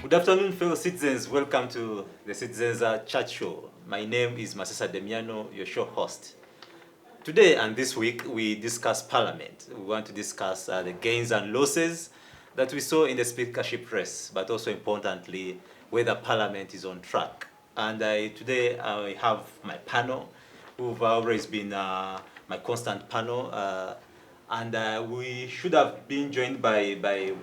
Good afternoon, fellow citizens. Welcome to the Citizens Chat Show. My name is Masesa Demiano, your show host. Today and this week, we discuss Parliament. We want to discuss the gains and losses that we saw in the speakership race, but also importantly, whether Parliament is on track. And today I have my panel, who've always been my constant panel, and we should have been joined by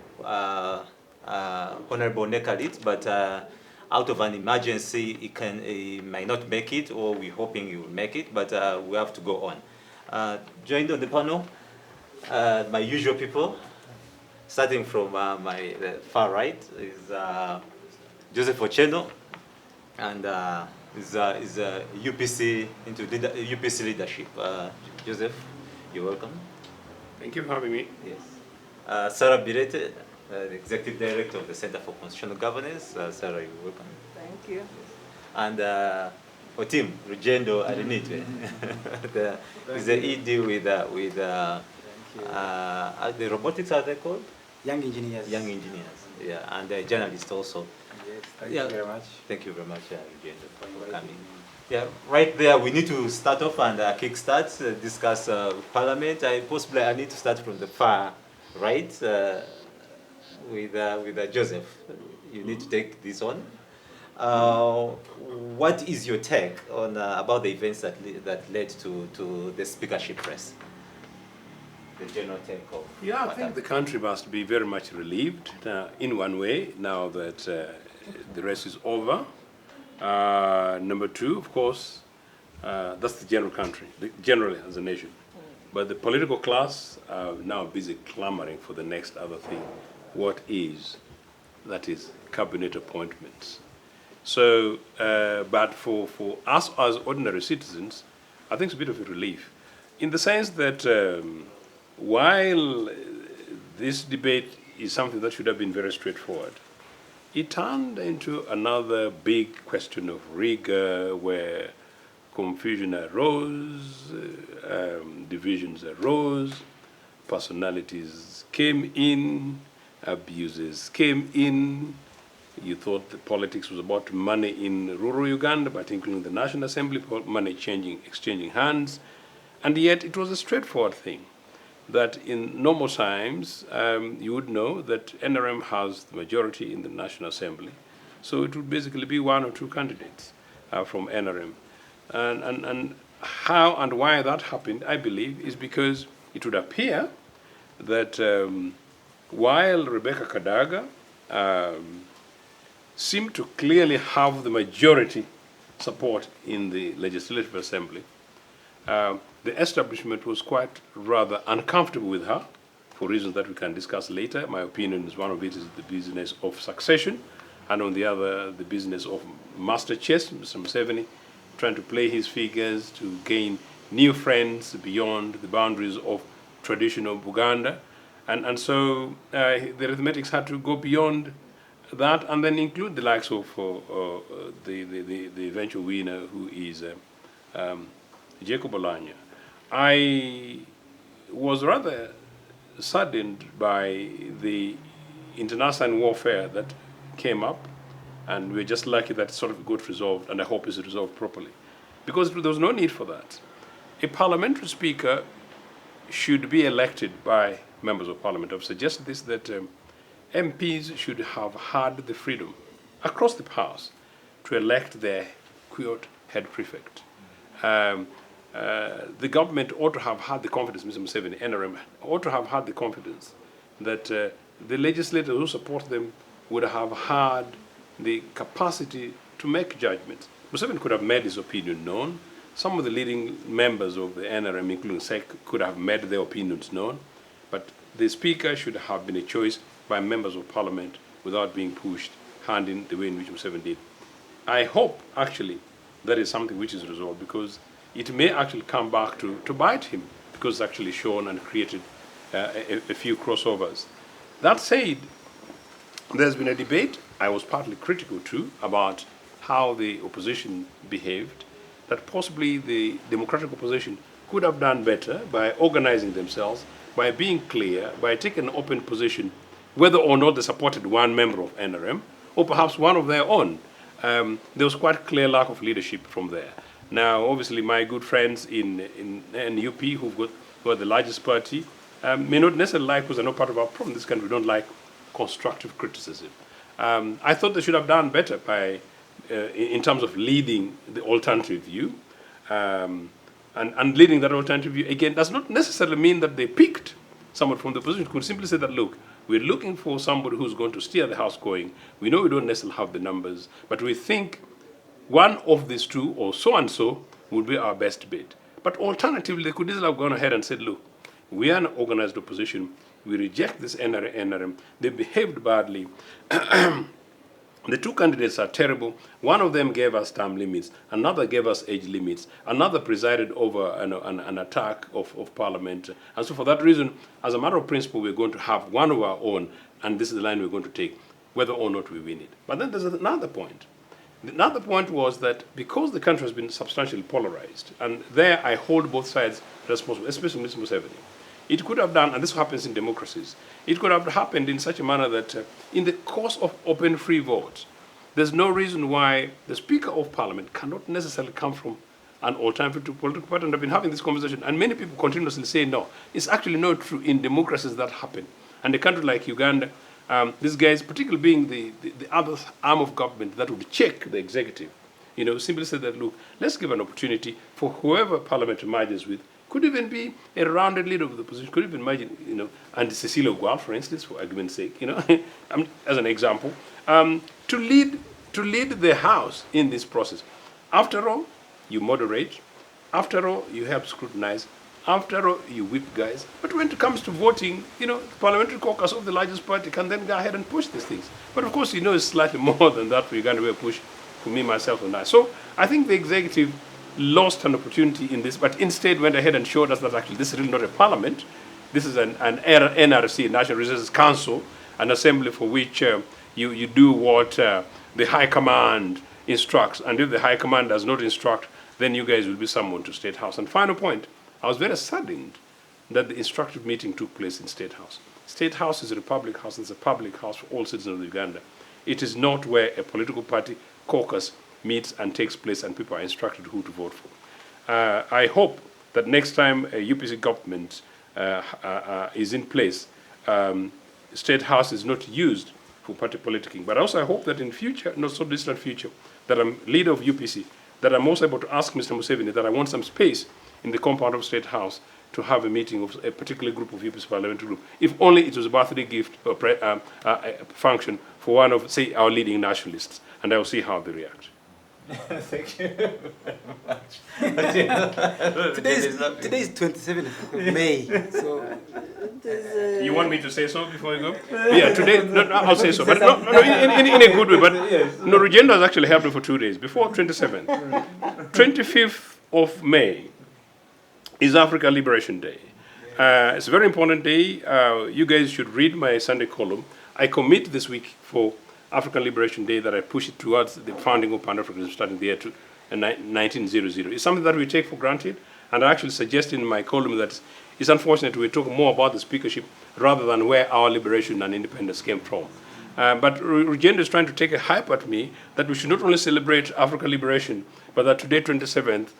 Honorable Nekalit, but out of an emergency, he might not make it, or we're hoping he will make it, but we have to go on. Joined on the panel, my usual people, starting from my far right, is Joseph Ochieno, and is UPC into UPC leadership. Joseph, you're welcome. Thank you for having me. Yes. Sarah Bireete, the Executive Director of the Center for Constitutional Governance. Sarah, you're welcome. Thank you. And Otim, Rugyendo, Arinaitwe. He's the ED with the robotics, are they called? Young engineers. Young engineers, yeah, and a journalist also. Yes, thank you very much. Thank you very much, Rugyendo, for coming. Yeah, right there, we need to start off and kickstart, discuss Parliament. I need to start from the far right with Joseph. You need to take this on. What is your take on about the events that led to the speakership race? The general take of. Yeah, I think the country must be very much relieved in one way now that the race is over. Number two, of course, that's the general country, generally as a nation. But the political class are now busy clamoring for the next other thing. What is? That is cabinet appointments. So, but for us as ordinary citizens, I think it's a bit of a relief, in the sense that while this debate is something that should have been very straightforward, it turned into another big question of rigor, where confusion arose, divisions arose, personalities came in, abuses came in. You thought the politics was about money in rural Uganda, but including the National Assembly, money exchanging hands. And yet it was a straightforward thing that in normal times, you would know that NRM has the majority in the National Assembly. So it would basically be one or two candidates from NRM. And how and why that happened, I believe, is because it would appear that while Rebecca Kadaga seemed to clearly have the majority support in the Legislative Assembly, the establishment was quite rather uncomfortable with her for reasons that we can discuss later. My opinion is one of it is the business of succession, and on the other, the business of master chess, Mr. Museveni, trying to play his figures to gain new friends beyond the boundaries of traditional Buganda. And so the arithmetics had to go beyond that and then include the likes of the eventual winner, who is Jacob Olanya. I was rather saddened by the international warfare that came up, and we're just lucky that it sort of got resolved, and I hope it's resolved properly, because there was no need for that. A parliamentary speaker should be elected by members of parliament. I've suggested this, that MPs should have had the freedom across the House to elect their quote head prefect. The government ought to have had the confidence, Mr. Museveni, NRM, ought to have had the confidence that the legislators who support them would have had the capacity to make judgments. Museveni could have made his opinion known. Some of the leading members of the NRM, including SEC, could have made their opinions known. But the speaker should have been a choice by members of parliament without being pushed hand in the way in which Museveni did. I hope, actually, that is something which is resolved, because it may actually come back to bite him, because it's actually shown and created a few crossovers. That said, there's been a debate, I was partly critical too, about how the opposition behaved, that possibly the democratic opposition could have done better by organizing themselves, by being clear, by taking an open position, whether or not they supported one member of NRM, or perhaps one of their own. There was quite clear lack of leadership from there. Now, obviously, my good friends in UP, who are the largest party, may not necessarily like, because they're not part of our problem in this country, don't like constructive criticism. I thought they should have done better by, in terms of leading the alternative view. And leading that alternative view, again, does not necessarily mean that they picked someone from the opposition. Could simply say that, look, we're looking for somebody who's going to steer the house going. We know we don't necessarily have the numbers, but we think one of these two, or so-and-so, would be our best bid. But alternatively, they could easily have gone ahead and said, look, we are an organized opposition. We reject this NRM. They behaved badly. The two candidates are terrible. One of them gave us term limits. Another gave us age limits. Another presided over an attack of parliament. And so for that reason, as a matter of principle, we're going to have one of our own, and this is the line we're going to take, whether or not we win it. But then there's another point. Another point was that because the country has been substantially polarized, and there I hold both sides responsible, especially Mr. Museveni, it could have done, and this happens in democracies, it could have happened in such a manner that in the course of open free vote, there's no reason why the Speaker of Parliament cannot necessarily come from an alternative political party. And I've been having this conversation, and many people continuously say, no, it's actually not true. In democracies that happen. And a country like Uganda, these guys, particularly being the other arm of government that would check the executive, simply say that, look, let's give an opportunity for whoever Parliament emerges with. Could even be a rounded leader of the opposition. Could even imagine, and Cecilia Gual, for instance, for argument's sake, as an example, to lead the House in this process. After all, you moderate. After all, you help scrutinize. After all, you whip guys. But when it comes to voting, the parliamentary caucus of the largest party can then go ahead and push these things. But of course, it's slightly more than that for Uganda to push for me, myself, and I. So I think the executive lost an opportunity in this, but instead went ahead and showed us that actually this is really not a parliament. This is an NRC, National Resources Council, an assembly for which you do what the High Command instructs. And if the High Command does not instruct, then you guys will be summoned to State House. And final point, I was very saddened that the instructive meeting took place in State House. State House is a republic house. It's a public house for all citizens of Uganda. It is not where a political party caucus meets and takes place and people are instructed who to vote for. I hope that next time a UPC government is in place, State House is not used for party politicking. But also I hope that in future, not so distant future, that I'm leader of UPC, that I'm also able to ask Mr. Museveni that I want some space in the compound of State House to have a meeting of a particular group of UPC parliamentary group, if only it was a birthday gift or a function for one of, say, our leading nationalists, and I will see how they react. Thank you very much. Today is 27th of May, so... You want me to say so before you go? Yeah, today, no, I'll say so, but no, in a good way. But no, Rugyendo has actually helped me for 2 days, before 27th. 25th of May is Africa Liberation Day. It's a very important day. You guys should read my Sunday column. I commit this week for African Liberation Day that I push it towards the founding of Pan-Africanism starting the year 1900. It's something that we take for granted, and I actually suggest in my column that it's unfortunate we talk more about the speakership rather than where our liberation and independence came from. But Rugyendo is trying to take a hype at me that we should not only celebrate African liberation, but that today, 27th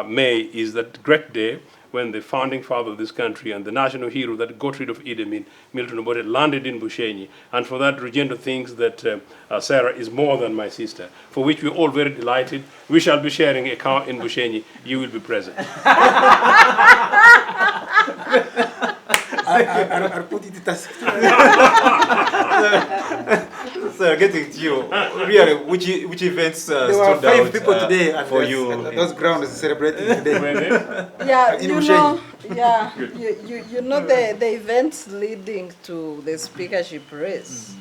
May, is that great day when the founding father of this country and the national hero that got rid of Idi Amin, Milton Obote, landed in Bushenyi. And for that, Rugyendo thinks that Sarah is more than my sister, for which we're all very delighted. We shall be sharing a car in Bushenyi. You will be present. I'll put it in task. So getting to you, really, which events There were stood 5 out people today and for you? those grounds celebrating today. Yeah, In you Bushenyi. know, yeah, you know the events leading to the speakership race.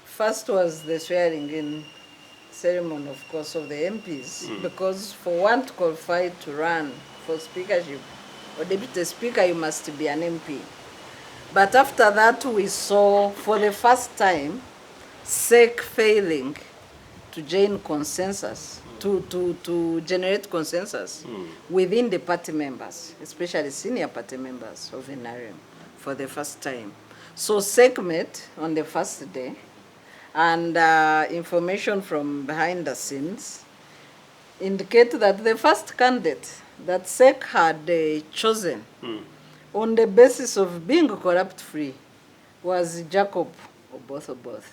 First was the swearing-in ceremony, of course, of the MPs, because for one to qualify to run for speakership or deputy speaker, you must be an MP. But after that, we saw for the first time SEC failing to gain consensus, to generate consensus within the party members, especially senior party members of NRM, for the first time. So SEC met on the first day, and information from behind the scenes indicate that the first candidate that SEC had chosen on the basis of being corrupt-free was Jacob Oboth.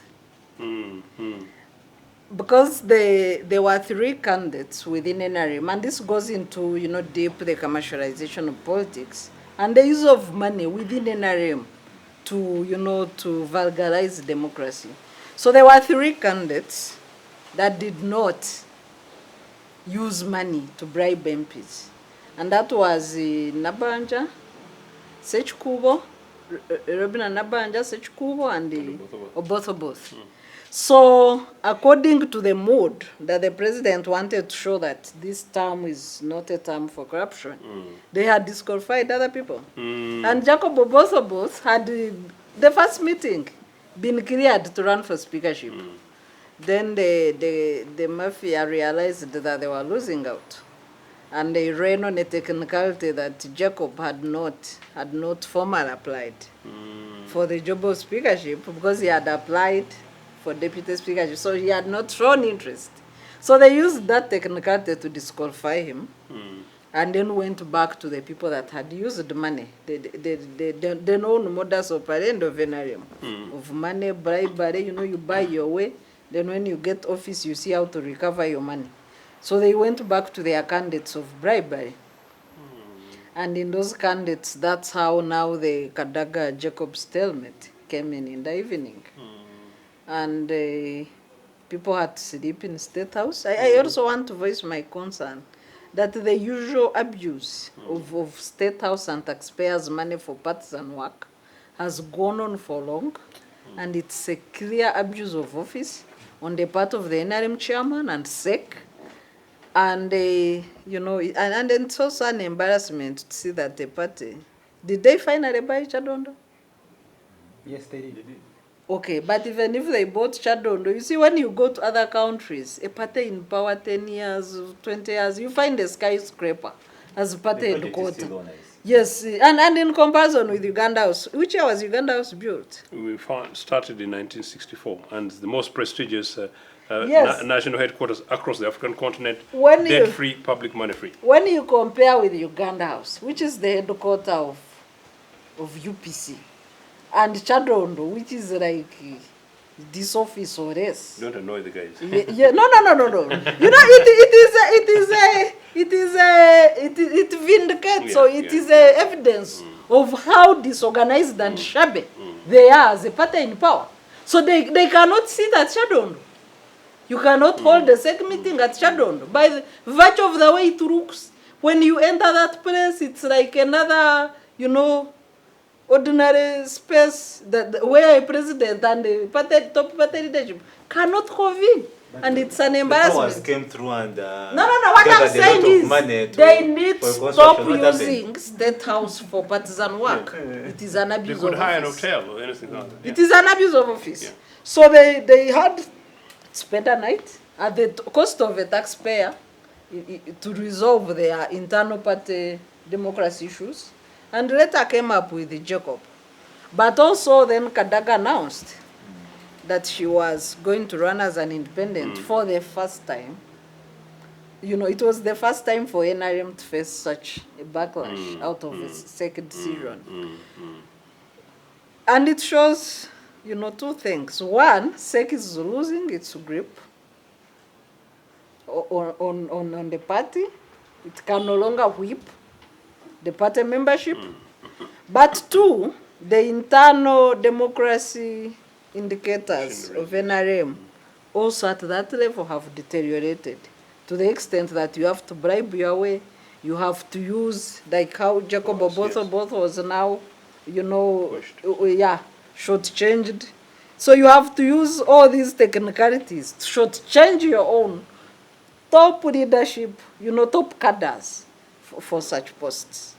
Because there were 3 candidates within NRM, and this goes into, deep the commercialization of politics and the use of money within NRM to, to vulgarize democracy. So there were 3 candidates that did not use money to bribe MPs. And that was Nabanja, Sechkubo, Robina Nabanja, Sechkubo, and Oboth. So, according to the mood that the president wanted to show that this term is not a term for corruption, they had disqualified other people. And Jacob Oboth had the first meeting been cleared to run for speakership. Then the mafia realized that they were losing out. And they ran on a technicality that Jacob had not formally applied for the job of speakership, because he had applied for deputy speakership, so he had not shown interest. So they used that technicality to disqualify him, and then went back to the people that had used the money. The known modus operandi of NRM, of money, bribery, you buy your way, then when you get office, you see how to recover your money. So they went back to their candidates of bribery. And in those candidates, that's how now the Kadaga-Jacob stalemate came in the evening. And people had to sleep in State House. I also want to voice my concern that the usual abuse of State House and taxpayers' money for partisan work has gone on for long, and it's a clear abuse of office on the part of the NRM chairman and SEC. And, and it's also an embarrassment to see that the party, did they finally buy Chadondo? Yes, they did. Okay, but even if they bought Chadondo, you see, when you go to other countries, a party in power 10 years, 20 years, you find a skyscraper as a party headquarters. Yes, and in comparison with Uganda House, which year was Uganda House built? We started in 1964, and the most prestigious national headquarters across the African continent, debt-free, public money-free. When you compare with Uganda House, which is the headquarters of UPC, and Chadondo, which is like this office or less. Don't annoy the guys. No. It vindicates, so it is evidence of how disorganized and shabby they are as a party in power. So they cannot sit at Chadondo. You cannot hold a SEC meeting at Chadondo. By the virtue of the way it looks, when you enter that place, it's like another, ordinary space where a president and the top party leadership cannot convene. And it's an embarrassment. The powers came through and No. What I'm saying is they need to stop using State House for partisan work. It is an abuse of office. They could hire an hotel or anything like that. It is an abuse of office. So they had spent a night at the cost of a taxpayer to resolve their internal party democracy issues, and later came up with Jacob. But also then Kadaga announced that she was going to run as an independent for the first time. It was the first time for NRM to face such a backlash out of a second decision. And it shows, 2 things. One, SEC is losing its grip on the party. It can no longer whip the party membership. But 2, the internal democracy indicators of NRM also at that level have deteriorated to the extent that you have to bribe your way, you have to use, like how Jacob Oboth was now, shortchanged. So you have to use all these technicalities to shortchange your own top leadership, top cadres for such posts.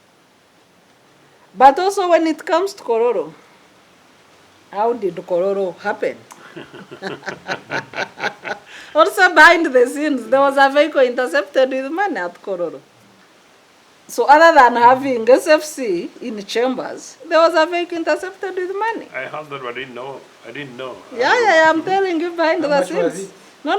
But also when it comes to Kororo, how did Kororo happen? Also behind the scenes, there was a vehicle intercepted with money at Kororo. So other than having SFC in chambers, there was a vehicle intercepted with money. I heard that, but I didn't know. Yeah, I'm telling you behind How the much was scenes. it? No.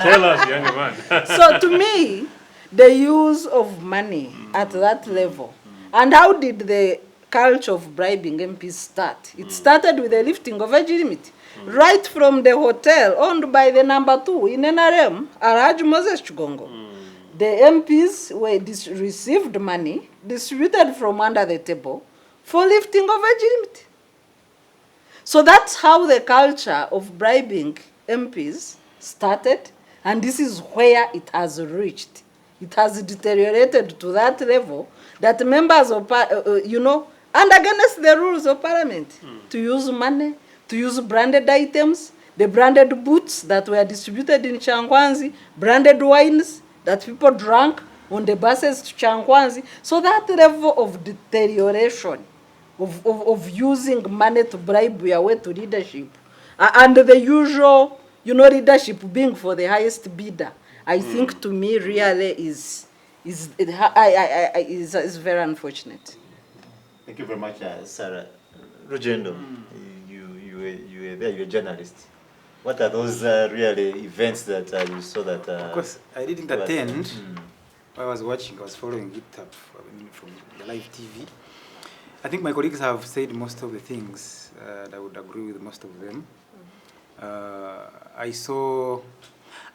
Tell us, young man. So to me, the use of money at that level, and how did the culture of bribing MPs start? It started with the lifting of age limit. Right from the hotel owned by the number 2 in NRM, Alhaji Moses Chugongo. The MPs received money distributed from under the table for lifting of age limit. So that's how the culture of bribing MPs started, and this is where it has reached. It has deteriorated to that level that members of, and against the rules of parliament, to use money, to use branded items, the branded boots that were distributed in Changwanzi, branded wines that people drank on the buses to Changwanzi. So that level of deterioration of using money to bribe your way to leadership, and the usual, leadership being for the highest bidder, I think to me really is very unfortunate. Thank you very much, Sarah. Rugyendo, you were there, you're a journalist. What are those really events that you saw that... Of course, I didn't attend. I was watching, I was following it up from the live TV. I think my colleagues have said most of the things, and I would agree with most of them. I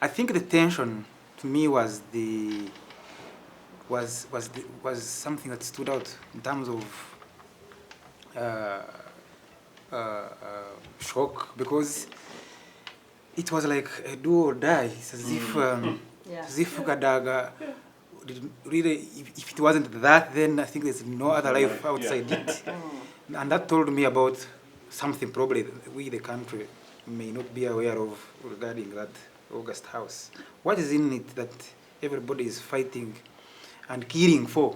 think the tension to me was something that stood out in terms of shock, because it was like a do or die. It's as if Gadaga, really, if it wasn't that, then I think there's no other life outside it. And that told me about something probably we, the country, may not be aware of regarding that August House. What is in it that everybody is fighting and killing for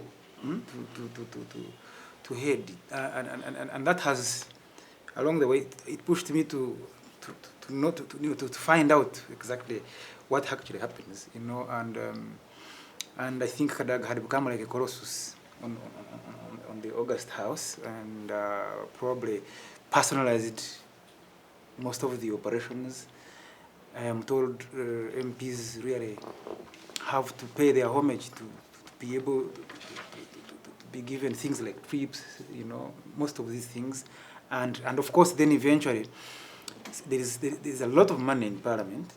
to head it? And that has, along the way, it pushed me to find out exactly what actually happens, and I think Kadag had become like a colossus on the August House, and probably personalized most of the operations. I am told MPs really have to pay their homage to be able to be given things like trips, most of these things, and of course then eventually there's a lot of money in Parliament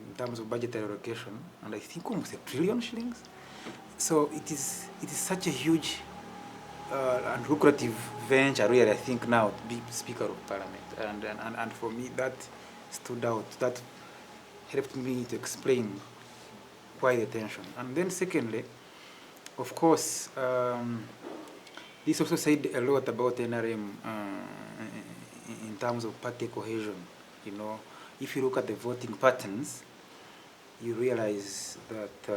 in terms of budgetary allocation, and I think almost $1 trillion shillings. So it is such a huge and lucrative venture, really, I think, now to be Speaker of Parliament. And for me, that stood out. That helped me to explain why the tension. And then secondly, of course, this also said a lot about NRM in terms of party cohesion. If you look at the voting patterns, you realize that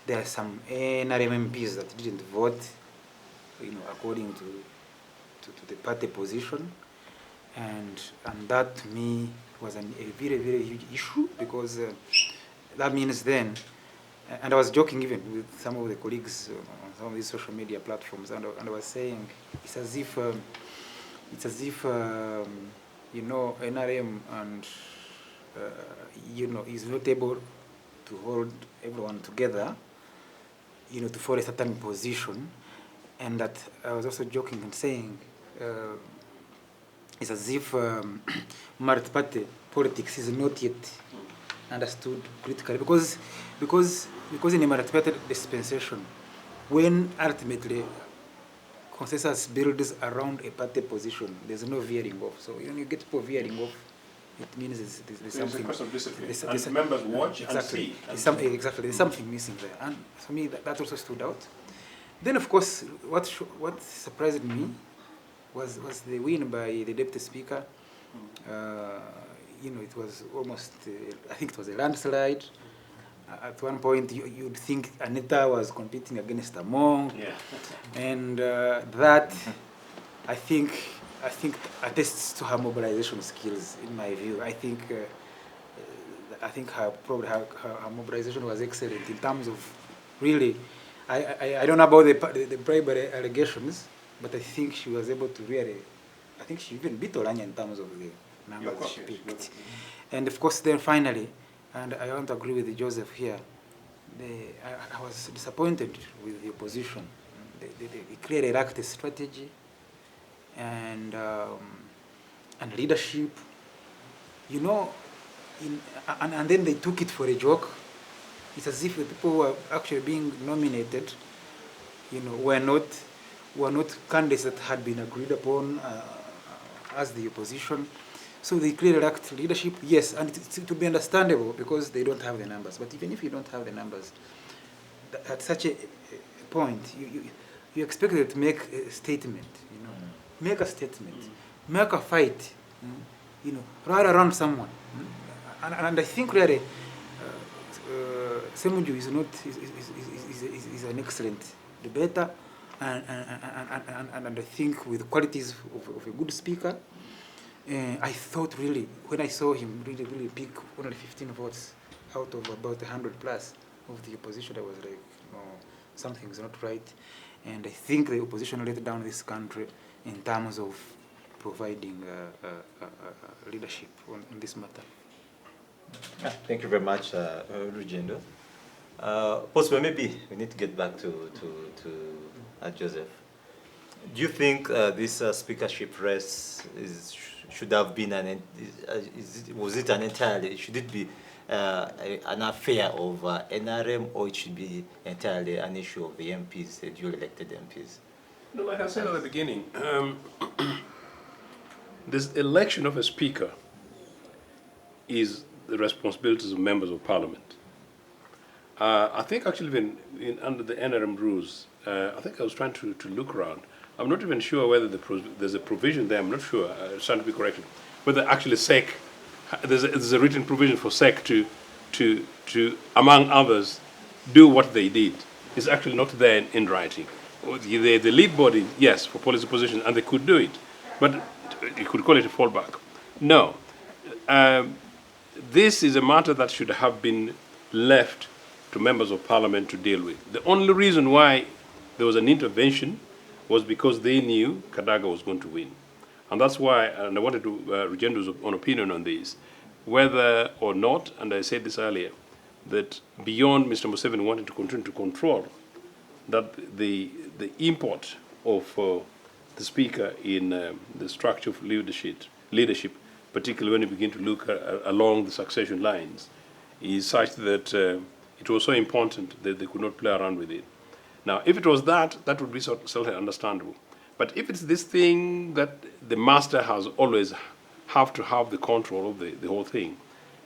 there are some NRM MPs that didn't vote, according to the party position, and that to me was a very, very huge issue, because that means then, and I was joking even with some of the colleagues on some of these social media platforms, and I was saying it's as if NRM and is not able to hold everyone together, to follow a certain position, and that I was also joking and saying it's as if multi-party politics is not yet understood critically, because in a multi-party dispensation, when ultimately consensus builds around a party position, there's no veering off. So when you get people veering off, it means there's something. It's a question of discipline. And members watch exactly, and see. Exactly, there's something missing there. And for me, that also stood out. Then, of course, what surprised me was the win by the Deputy Speaker. It was almost, I think it was a landslide. At one point, you'd think Anita was competing against Among, and that, I think attests to her mobilization skills. In my view, I think I think her mobilization was excellent in terms of really. I don't know about the bribery allegations, but I think she was able to really. I think she even beat Olanya in terms of the numbers she picked. And of course, then finally, and I want to agree with Joseph here. I was disappointed with the opposition. They clearly lacked a strategy and leadership. You know, and then they took it for a joke. It's as if the people who are actually being nominated, you know, were not candidates that had been agreed upon as the opposition. So they clearly lacked leadership, yes, and it's to be understandable because they don't have the numbers. But even if you don't have the numbers, at such a point, you expect them to make a statement, you know, make a statement, make a fight, you know, ride around someone. And I think really, Semunju is an excellent debater, and I think with qualities of a good speaker. I thought really, when I saw him really pick only 15 votes out of about 100 plus of the opposition, I was like, no, something's not right. And I think the opposition let down this country in terms of providing leadership on this matter. Thank you very much, Rugyendo. Possibly, maybe we need to get back to Joseph. Do you think this speakership race should have been should it be an affair of NRM, or it should be entirely an issue of the MPs, the duly elected MPs? No, like I said at the beginning, this election of a speaker is the responsibilities of members of parliament. I think actually under the NRM rules, I think I was trying to look around. I'm not even sure whether there's a provision there. I'm not sure. It's trying to be corrected. Whether actually SEC, there's a written provision for SEC to among others, do what they did. It's actually not there in writing. The lead body, yes, for policy position, and they could do it, but you could call it a fallback. No, this is a matter that should have been left to members of parliament to deal with. The only reason why there was an intervention was because they knew Kadaga was going to win. And that's why, and I wanted to Rugyendo's own opinion on this, whether or not, and I said this earlier, that beyond Mr. Museveni wanting to continue to control, that the import of the speaker in the structure of leadership, particularly when you begin to look along the succession lines, is such that it was so important that they could not play around with it. Now, if it was that would be certainly understandable. But if it's this thing that the master has always have to have the control of the whole thing,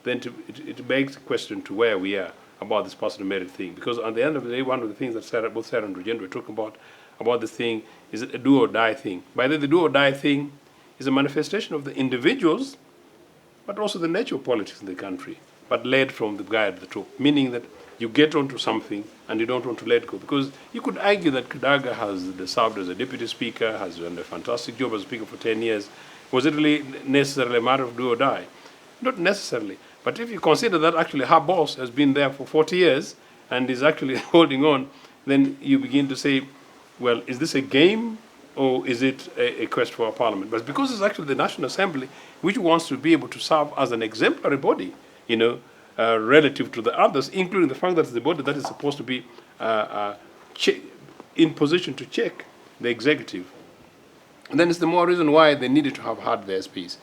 then it begs the question to where we are about this personal merit thing. Because at the end of the day, one of the things that both Sarah and Rugyendo were talking about this thing, is a do or die thing. By the do or die thing is a manifestation of the individuals, but also the nature of politics in the country, but led from the guy at the top, meaning that you get onto something and you don't want to let go. Because you could argue that Kadaga has served as a deputy speaker, has done a fantastic job as a speaker for 10 years. Was it really necessarily a matter of do or die? Not necessarily. But if you consider that actually her boss has been there for 40 years and is actually holding on, then you begin to say, well, is this a game or is it a quest for a parliament? But because it's actually the National Assembly which wants to be able to serve as an exemplary body, you know, relative to the others, including the fact that it's the body that is supposed to be in position to check the executive. And then it's the more reason why they needed to have had their SPs.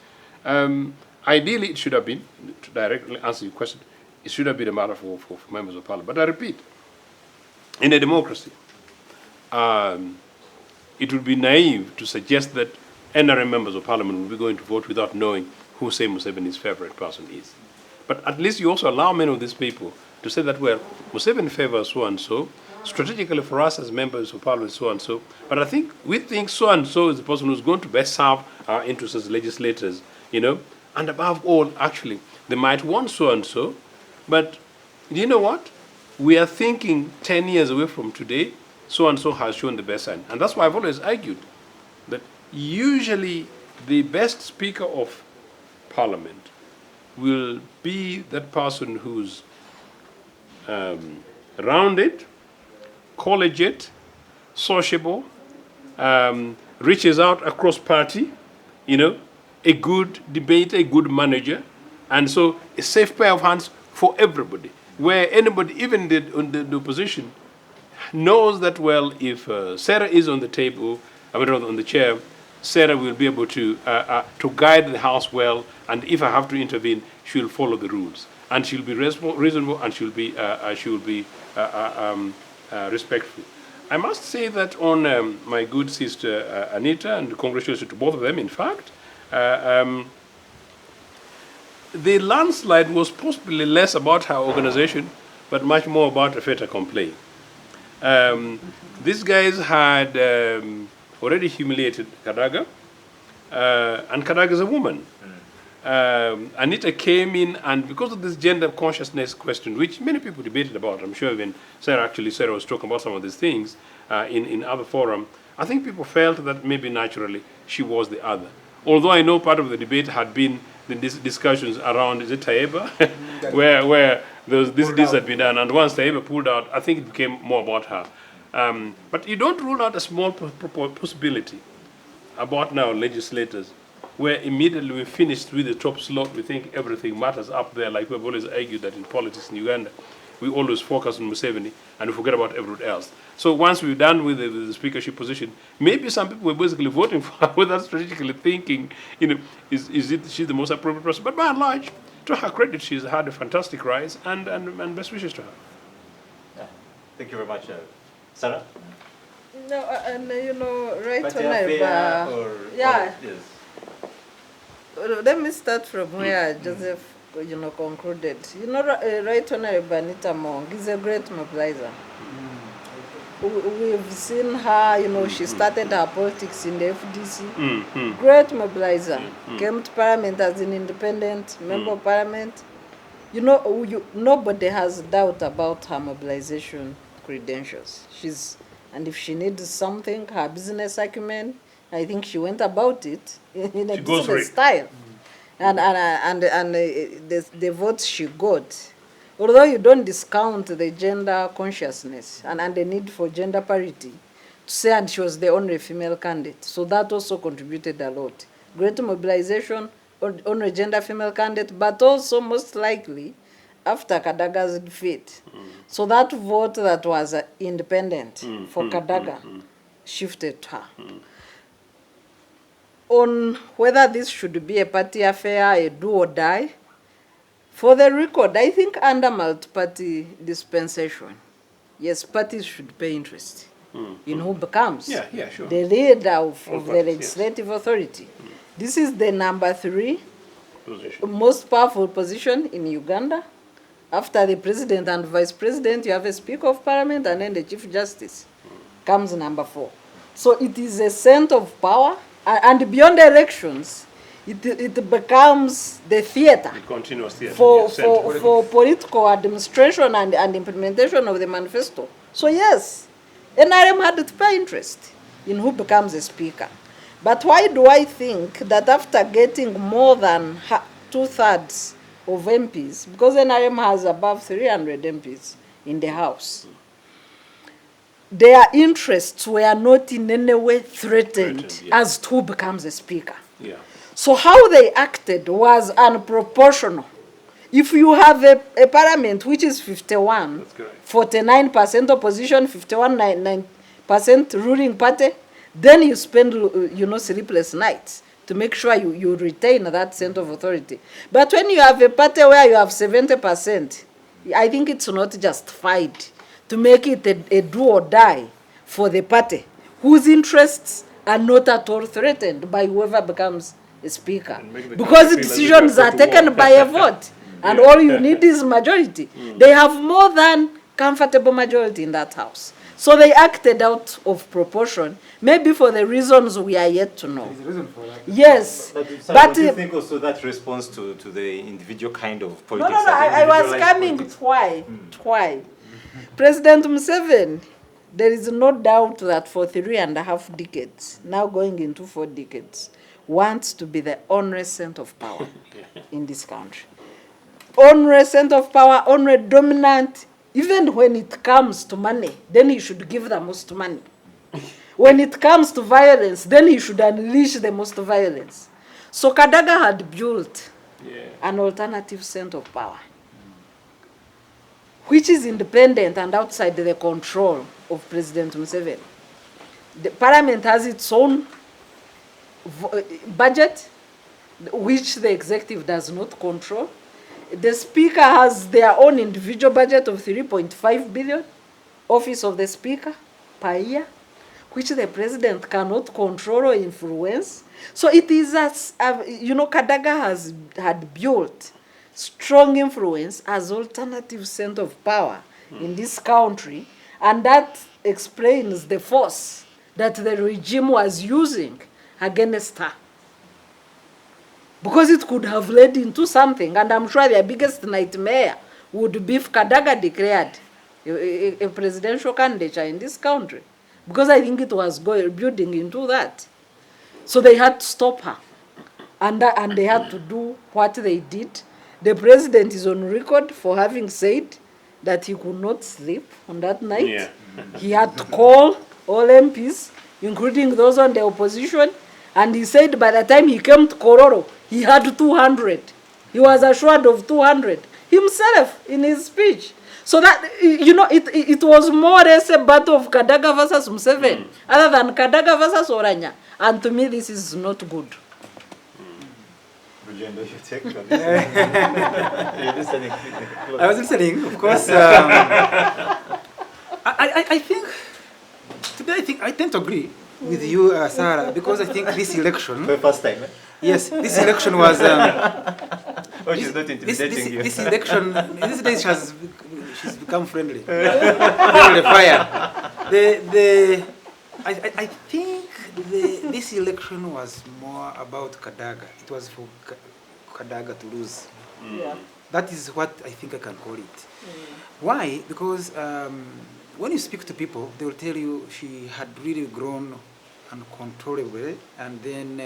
Ideally, it should have been, to directly answer your question, it should have been a matter for members of parliament. But I repeat, in a democracy, it would be naive to suggest that NRM members of parliament will be going to vote without knowing who Say Museveni's favorite person is. But at least you also allow many of these people to say that, well, Museveni favors so-and-so, strategically for us as members of parliament, so-and-so, but I think we think so-and-so is the person who's going to best serve our interests as legislators, you know, and above all, actually, they might want so-and-so, but you know what? We are thinking 10 years away from today, so-and-so has shown the best sign. And that's why I've always argued that usually the best speaker of parliament will be that person who's rounded, collegiate, sociable, reaches out across party, a good debater, a good manager, and so a safe pair of hands for everybody, where anybody, even the opposition, knows that, well, if Sarah is on the table, on the chair, Sarah will be able to guide the House well, and if I have to intervene, she'll follow the rules, and she'll be reasonable, and she'll be respectful. I must say that on my good sister Anita, and congratulations to both of them, in fact, the landslide was possibly less about her organization, but much more about a fait accompli. These guys had already humiliated Kadaga, and Kadaga is a woman. Anita came in, and because of this gender consciousness question, which many people debated about, I'm sure when Sarah was talking about some of these things in other forum, I think people felt that maybe naturally she was the other. Although I know part of the debate had been the discussions around, is it Taeba, where this had been done, and once Taeba pulled out, I think it became more about her. But you don't rule out a small possibility about now legislators, where immediately we finished with the top slot, we think everything matters up there, like we've always argued that in politics in Uganda, we always focus on Museveni and we forget about everyone else. So once we're done with the speakership position, maybe some people were basically voting for her without strategically thinking, is she the most appropriate person? But by and large, to her credit, she's had a fantastic rise, and best wishes to her. Yeah. Thank you very much. Sarah? No, and right But on fair or yeah. yes. Let me start from where Joseph, concluded. Right Honorable Anita Mong is a great mobilizer. We've seen her, she started her politics in the FDC. Great mobilizer. Came to Parliament as an independent member of Parliament. Nobody has doubt about her mobilization credentials. And if she needs something, her business acumen, I think she went about it in a business style. And the votes she got, although you don't discount the gender consciousness and the need for gender parity, to say, and she was the only female candidate. So that also contributed a lot. Great mobilization on a gender female candidate, but also most likely after Kadaga's defeat. So that vote that was independent for Kadaga shifted to her. On whether this should be a party affair, a do or die, for the record, I think under multi-party dispensation, yes, parties should pay interest in who becomes the leader of the legislative authority. This is the number 3 most powerful position in Uganda. After the president and vice president, you have a speaker of parliament, and then the chief justice comes number 4. So it is a center of power, and beyond elections, it becomes the theater, The continuous theater. for political administration and implementation of the manifesto. So yes, NRM had to pay interest in who becomes a speaker. But why do I think that after getting more than 2/3 of MPs, because NRM has above 300 MPs in the House, their interests were not in any way threatened as to who becomes a speaker. Yeah. So how they acted was unproportional. If you have a parliament which is 51, 49% opposition, 51% ruling party, then you spend, sleepless nights to make sure you retain that center of authority. But when you have a party where you have 70%, I think it's not justified to make it a do or die for the party whose interests are not at all threatened by whoever becomes a speaker. Because decisions are taken by a vote, and all you need is majority. They have more than comfortable majority in that house. So they acted out of proportion, maybe for the reasons we are yet to know. There's a reason for that. Yes. But do you think also that responds to the individual kind of politics? No, I was coming to why. President Museveni, there is no doubt that for 3.5 decades, now going into 4 decades, wants to be the only center of power in this country. only center of power, only dominant. Even when it comes to money, then he should give the most money. When it comes to violence, then he should unleash the most violence. So Kadaga had built an alternative center of power, which is independent and outside the control of President Museveni. The parliament has its own budget, which the executive does not control. The speaker has their own individual budget of 3.5 billion, office of the speaker per year, which the president cannot control or influence. So it is as, Kadaga had built strong influence as alternative center of power in this country, and that explains the force that the regime was using against her. Because it could have led into something, and I'm sure their biggest nightmare would be if Kadaga declared a presidential candidature in this country. Because I think it was building into that. So they had to stop her. And they had to do what they did. The president is on record for having said that he could not sleep on that night. Yeah. He had to call all MPs, including those on the opposition, and he said by the time he came to Kororo, he had 200. He was assured of 200 himself in his speech. So that, it was more or less a battle of Kadaga versus Museveni, other than Kadaga versus Oranya. And to me, this is not good. Rugyendo, you take on this. You're listening. I was listening, of course. I think, today I tend to agree with you, Sarah, because I think this election... For the first time, eh? Yes, this election was... Oh, she's not intimidating you. This election, these days she's become friendly. Friendly fire. I think this election was more about Kadaga. It was for Kadaga to lose. Yeah. That is what I think I can call it. Why? Because when you speak to people, they will tell you she had really grown uncontrollably, and then,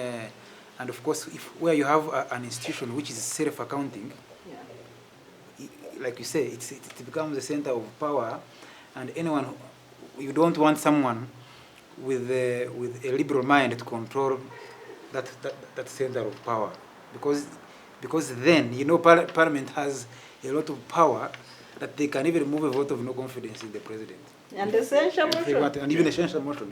and of course, where you have an institution which is self-accounting, like you say, it becomes the center of power, and you don't want someone with a liberal mind to control that center of power, because then Parliament has a lot of power that they can even move a vote of no confidence in the president. And essential motion. And even essential motion.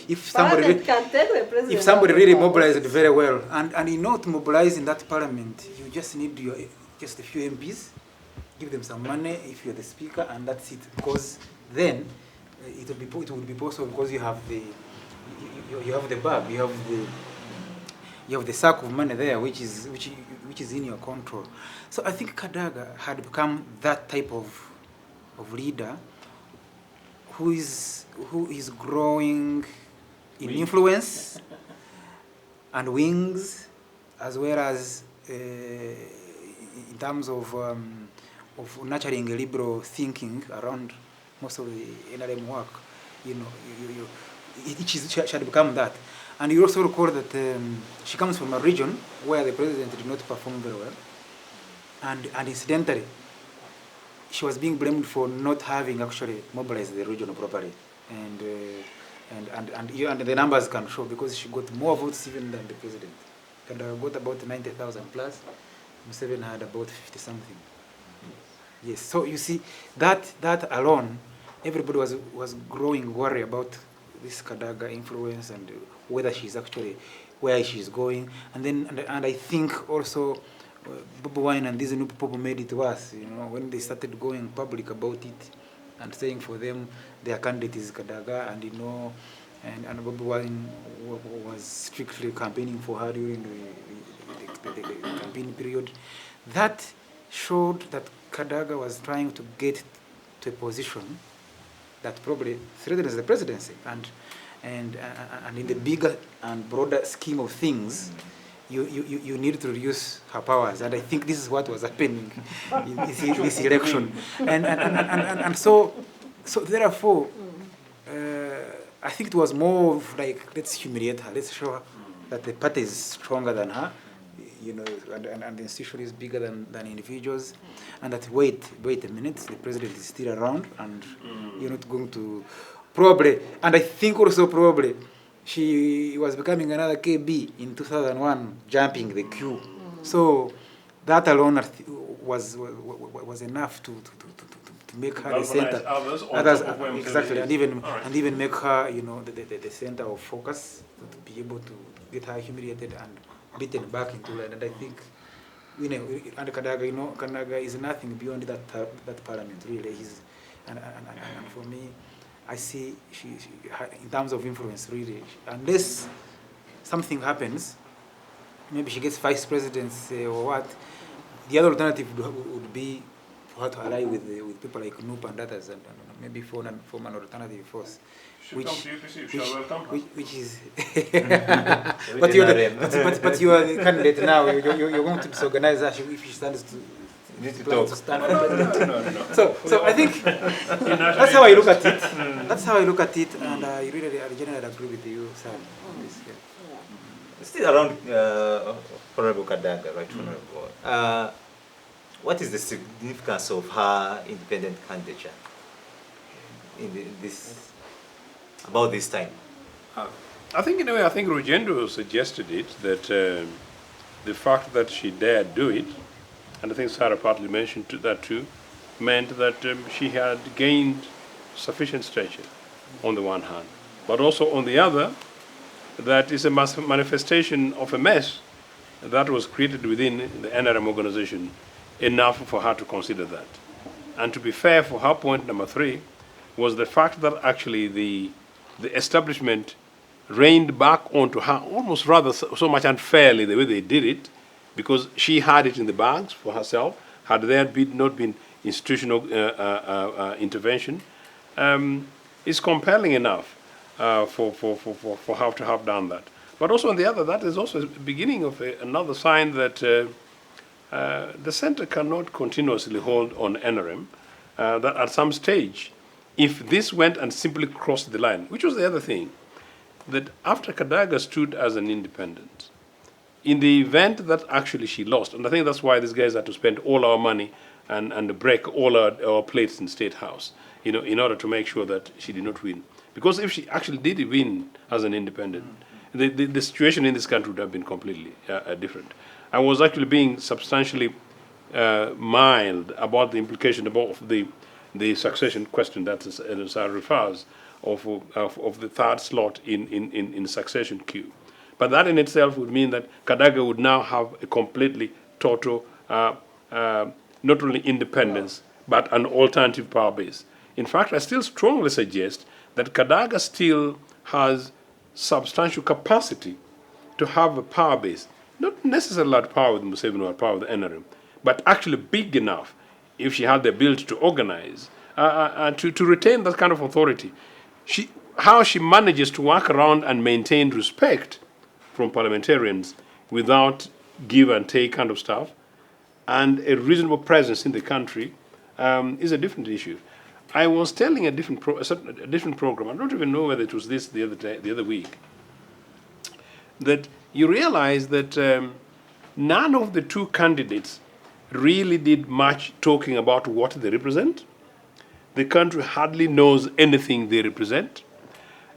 If Parliament can take the president. If somebody really mobilized very well, and to mobilize in that parliament, you just need just a few MPs, give them some money if you're the speaker, and that's it. Because then it would be possible, because you have the bag, you have the sack of money there, which is in your control. So I think Kadaga had become that type of leader who is growing in influence and wings, as well as in terms of nurturing a liberal thinking around most of the NRM work. She had become that. And you also recall that she comes from a region where the president did not perform very well, and incidentally, she was being blamed for not having actually mobilized the region properly, and the numbers can show, because she got more votes even than the president. Kadaga got about 90,000 plus. Museveni had about 50 something. Yes, so you see that alone, everybody was growing worry about this Kadaga influence and whether she's actually where she's going, and I think also Bobi Wine and these new people made it worse. When they started going public about it and saying for them their candidate is Kadaga, and and Bobi Wine was strictly campaigning for her during the campaign period. That showed that Kadaga was trying to get to a position that probably threatens the presidency, and in the bigger and broader scheme of things, you need to reduce her powers, and I think this is what was happening in this election, and so therefore, I think it was more of like, let's humiliate her, let's show her that the party is stronger than her, you know, and the institution is bigger than individuals, and that wait a minute, the president is still around, and you're not going to probably, and I think also probably she was becoming another KB in 2001, jumping the queue. So that alone was enough to make her the center. Others, exactly, and even make her, you know, the center of focus, to be able to get her humiliated and beaten back into line. And I think, you know, and Kadaga, you know, Kadaga is nothing beyond that parliament, really. And for me, I see she in terms of influence, really, unless something happens, maybe she gets vice presidency or what, the other alternative would be for her to ally with people like Noop and others, and maybe form an alternative force. Which is but you are the candidate now. You're going to disorganize her if she stands to stand for president. So I think that's how I look at it. That's how I look at it, and I generally agree with you, Sam. Still around Honorable Kadaga, right, Honorable. What is the significance of her independent candidature about this time? I think in a way, I think Rugyendo suggested it, that the fact that she dared do it, and I think Sarah partly mentioned that too, meant that she had gained sufficient stature on the one hand, but also on the other, that is a manifestation of a mess that was created within the NRM organization, enough for her to consider that. And to be fair, for her point number 3 was the fact that actually the establishment reigned back onto her almost rather so much unfairly the way they did it, because she had it in the bags for herself. Had there not been institutional intervention, is compelling enough for her to have done that. But also on the other, that is also the beginning of another sign that the center cannot continuously hold on NRM, that at some stage, if this went and simply crossed the line, which was the other thing, that after Kadaga stood as an independent, in the event that actually she lost, and I think that's why these guys had to spend all our money and break all our plates in State House, you know, in order to make sure that she did not win. Because if she actually did win as an independent, the situation in this country would have been completely different. I was actually being substantially mild about the implication of the succession question that Sarah refers of the third slot in succession queue. But that in itself would mean that Kadaga would now have a completely total, not only independence, but an alternative power base. In fact, I still strongly suggest that Kadaga still has substantial capacity to have a power base, not necessarily at power with Museveni or at power with NRM, but actually big enough, if she had the ability to organize, to retain that kind of authority. How she manages to work around and maintain respect from parliamentarians without give and take kind of stuff, and a reasonable presence in the country is a different issue. I was telling a different program, I don't even know whether it was this the other week, that you realize that none of the two candidates really did much talking about what they represent. The country hardly knows anything they represent.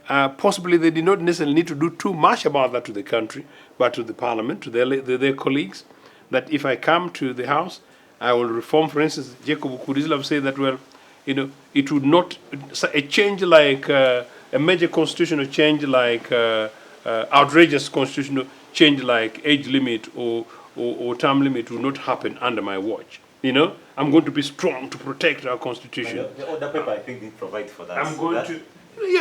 Possibly they did not necessarily need to do too much about that to the country, but to the parliament, to their colleagues, that if I come to the House, I will reform. For instance, Jacob Kurizla say that, well, you know, it would not, a change like, a major constitutional change like outrageous constitutional change like age limit or term limit will not happen under my watch. You know, I'm going to be strong to protect our constitution. The order paper, I think, did provide for that. I'm going to...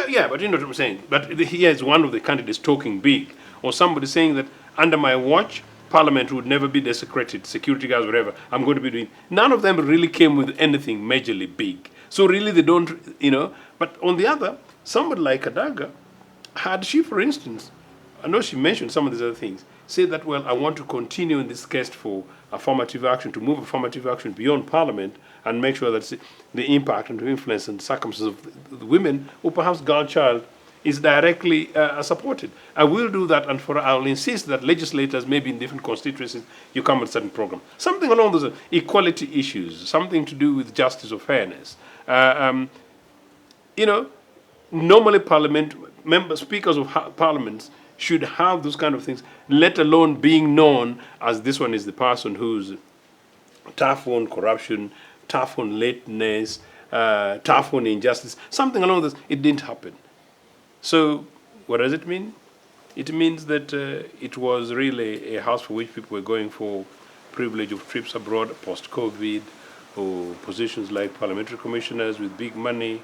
Yeah, but you know what I'm saying. But here is one of the candidates talking big, or somebody saying that under my watch, Parliament would never be desecrated, security guards, whatever. I'm going to be doing. None of them really came with anything majorly big. So really, they don't, you know. But on the other, somebody like Kadaga, had she, for instance, I know she mentioned some of these other things, say that, well, I want to continue in this quest for affirmative action, to move affirmative action beyond Parliament and make sure that the impact and the influence and circumstances of the women, or perhaps girl child, is directly supported. I will do that, and I'll insist that legislators, maybe in different constituencies, you come with a certain program. Something along those equality issues, something to do with justice or fairness. You know, normally speakers of parliaments should have those kind of things, let alone being known as this one is the person who's tough on corruption, tough on lateness, tough on injustice, something along this. It didn't happen. So what does it mean? It means that it was really a house for which people were going for privilege of trips abroad post-COVID, or positions like parliamentary commissioners with big money,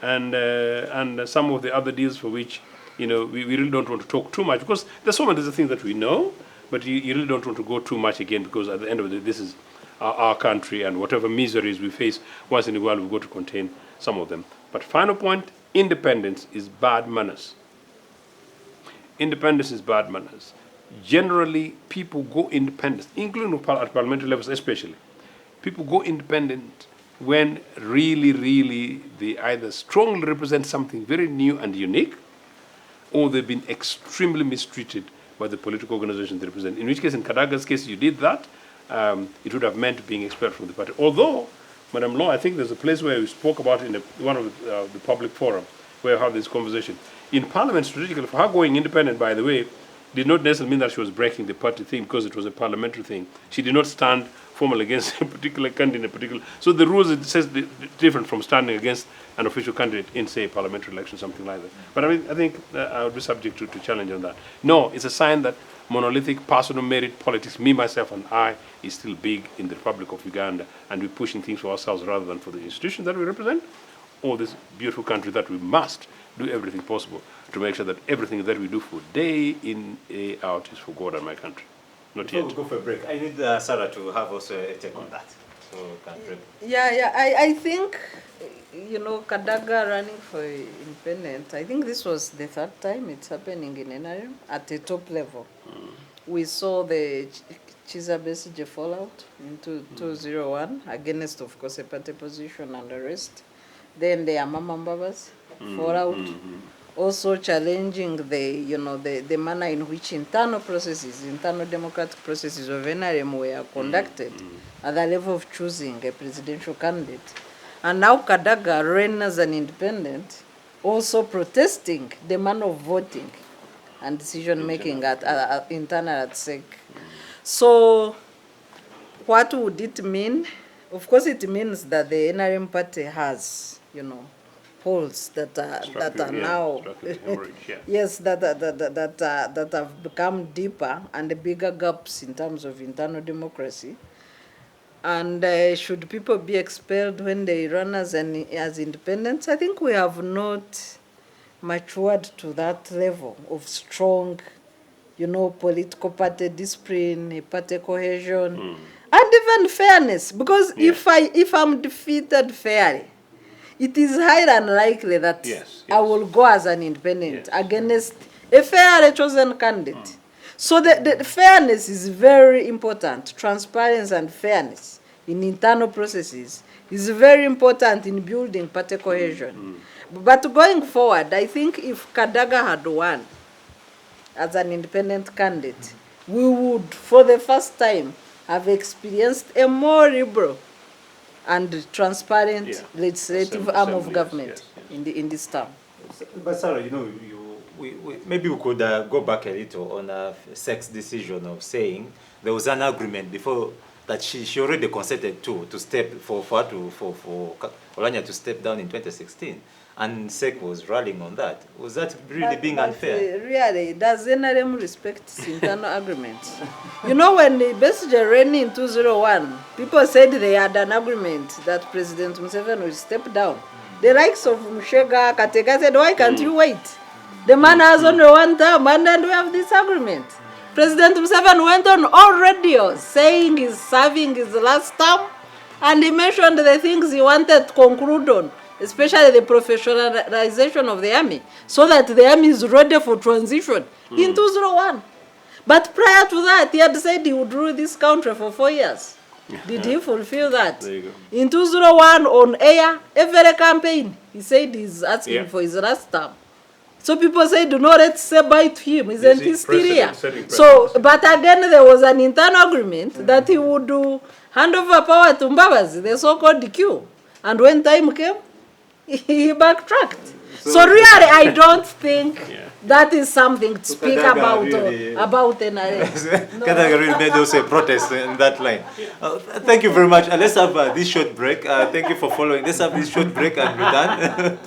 and some of the other deals for which, you know, we really don't want to talk too much, because there's so many other things that we know, but you really don't want to go too much again, because at the end of the day, this is our country, and whatever miseries we face once in a while, we've got to contain some of them. But final point, independence is bad manners. Independence is bad manners. Generally, people go independent, including at parliamentary levels especially. People go independent when really they either strongly represent something very new and unique, or they've been extremely mistreated by the political organization they represent. In which case, in Kadaga's case, you did that. It would have meant being expelled from the party. Although, Madam Law, I think there's a place where we spoke about it in one of the public forum where we had this conversation. In Parliament, strategically, for her going independent, by the way, did not necessarily mean that she was breaking the party thing, because it was a parliamentary thing. She did not stand formally against a particular candidate, so the rules, it says different from standing against an official candidate in, say, a parliamentary election, something like that. But I mean, I think I would be subject to challenge on that. No, it's a sign that monolithic personal merit politics, me, myself, and I, is still big in the Republic of Uganda, and we're pushing things for ourselves rather than for the institutions that we represent, or this beautiful country that we must do everything possible to make sure that everything that we do for day in, day out is for God and my country. Not Before yet. we go for a break, I need Sarah to have also a take on that. So I think, you know, Kadaga running for independent, I think this was the third time it's happening in NRM at the top level. We saw the Chiza Besigye fallout in 2001 against, of course, a party position and the rest. Then the Amama Mbabas fallout, also challenging the manner in which internal democratic processes of NRM were conducted at the level of choosing a presidential candidate. And now Kadaga ran as an independent, also protesting the manner of voting and decision-making at internal at SEC. So what would it mean? Of course, it means that the NRM party has, you know, holes that are now yes, that have become deeper and bigger gaps in terms of internal democracy. And should people be expelled when they run as independents? I think we have not matured to that level of strong, you know, political party discipline, party cohesion, and even fairness. Because if I'm defeated fairly, it is highly unlikely that I will go as an independent against a fairly chosen candidate. So the fairness is very important. Transparency and fairness in internal processes is very important in building party cohesion. But going forward, I think if Kadaga had won as an independent candidate, we would, for the first time, have experienced a more liberal and transparent legislative arm of government in this term. But Sarah, you know, maybe we could go back a little on a SEC's decision of saying there was an agreement before that she already consented to step for Olanya to step down in 2016, and SEC was rallying on that. Was that really being unfair? Really, does NRM respect its internal agreements? You know, when Besigye ran in 2001, people said they had an agreement that President Museveni would step down. The likes of Mushega, Kateka said, why can't you wait? The man has only one term, and then we have this agreement. President Museveni went on all radio saying he's serving his last term, and he mentioned the things he wanted to conclude on, especially the professionalization of the army, so that the army is ready for transition in 2001. But prior to that, he had said he would rule this country for 4 years. Did he fulfill that? There you go. In 2001, on air, every campaign, he said he's asking for his last term. So people say, do not let's say bye to him. Isn't he still here? Setting So, but again, there was an internal agreement that he would do hand over power to Mbabazi, the so-called DQ. And when time came, he backtracked. So really, I don't think that is something to speak Kadaga about really- about NRM. Kadaga really made also a protest in that line. Thank you very much. Let's have this short break. Thank you for following. Let's have this short break and we're done.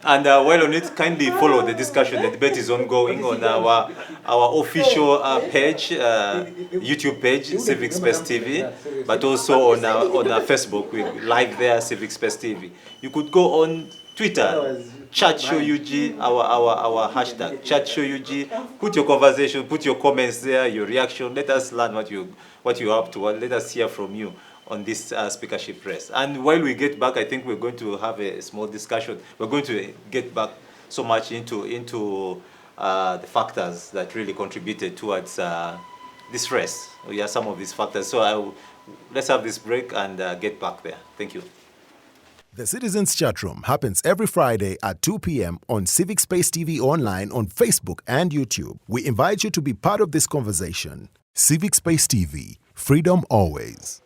And while on it, kindly follow the discussion. The debate is ongoing on our official page, YouTube page, Civic Space TV, but also on our Facebook, we live there, Civic Space TV. You could go on Twitter, ChatShowUG, our hashtag, ChatShowUG. Put your conversation, put your comments there, your reaction. Let us learn what you're up to. Let us hear from you on this speakership race. And while we get back, I think we're going to have a small discussion. We're going to get back so much into the factors that really contributed towards this race. Yeah, some of these factors. So let's have this break and get back there. Thank you. The Citizens Chatroom happens every Friday at 2 p.m. on Civic Space TV Online on Facebook and YouTube. We invite you to be part of this conversation. Civic Space TV, freedom always.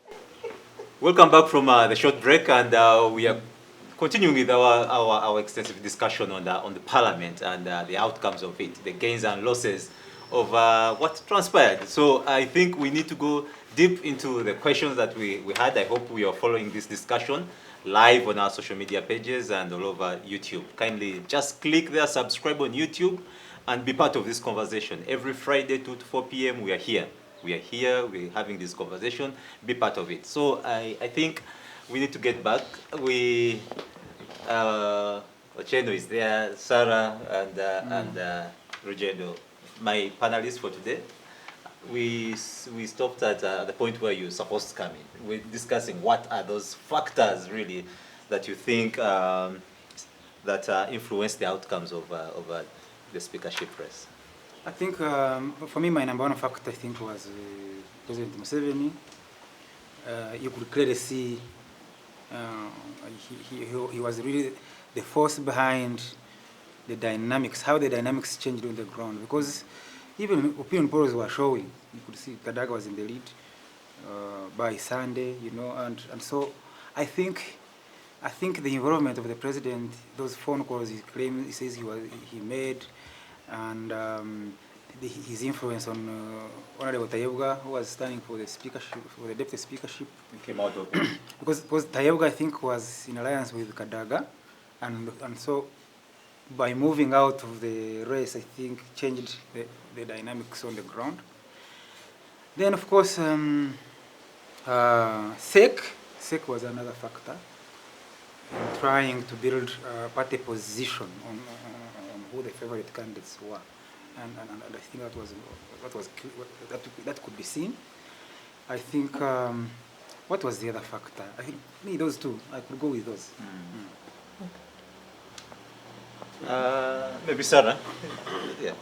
Welcome back from the short break, and we are continuing with our extensive discussion on the Parliament and the outcomes of it, the gains and losses of what transpired. So I think we need to go deep into the questions that we had. I hope we are following this discussion live on our social media pages and all over YouTube. Kindly just click there, subscribe on YouTube, and be part of this conversation. Every Friday, 2 to 4 p.m., we are here. We're having this conversation, be part of it. So I think we need to get back. Ochieno is there, Sarah and Rugyendo, my panelists for today. We stopped at the point where you're supposed to come in. We're discussing what are those factors really that you think that influence the outcomes of the speakership race. I think for me, my number one factor, I think, was President Museveni. You could clearly see he was really the force behind the dynamics, how the dynamics changed on the ground. Because even opinion polls were showing, you could see Kadaga was in the lead by Sunday, you know, and so I think the involvement of the president, those phone calls he says he made, and his influence on Honorable Tayebwa, who was standing for the speakership, for the deputy speakership. It came out of because Tayebwa, I think, was in alliance with Kadaga, and so by moving out of the race, I think changed the dynamics on the ground. Then, of course, SEC was another factor in trying to build a party position on who the favorite candidates were, and I think that could be seen. I think what was the other factor? I think those two. I could go with those. Maybe Sarah. Yeah.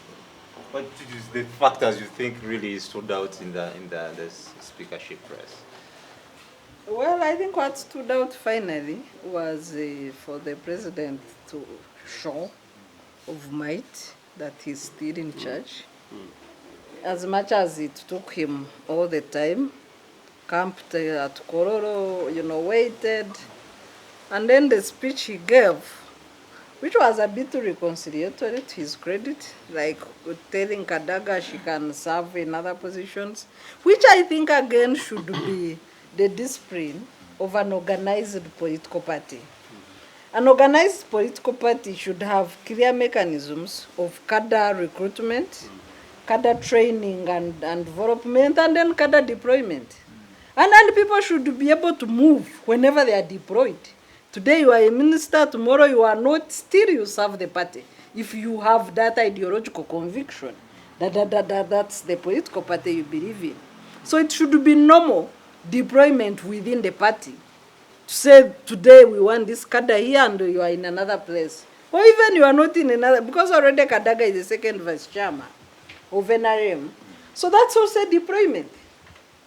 What is the factors you think really stood out in the speakership race? Well, I think what stood out finally was for the president to show of might that he's still in charge. As much as it took him all the time, camped at Kororo, you know, waited, and then the speech he gave, which was a bit reconciliatory to his credit, like telling Kadaga she can serve in other positions, which I think again should be the discipline of an organized political party. An organized political party should have clear mechanisms of cadre recruitment, cadre training and development, and then cadre deployment. And people should be able to move whenever they are deployed. Today you are a minister, tomorrow you are not, still you serve the party. If you have that ideological conviction, that's the political party you believe in. So it should be normal deployment within the party. To say, today we want this cadre here and you are in another place. Or even you are not in another, because already Kadaga is the second vice chairman of NRM. So that's also a deployment.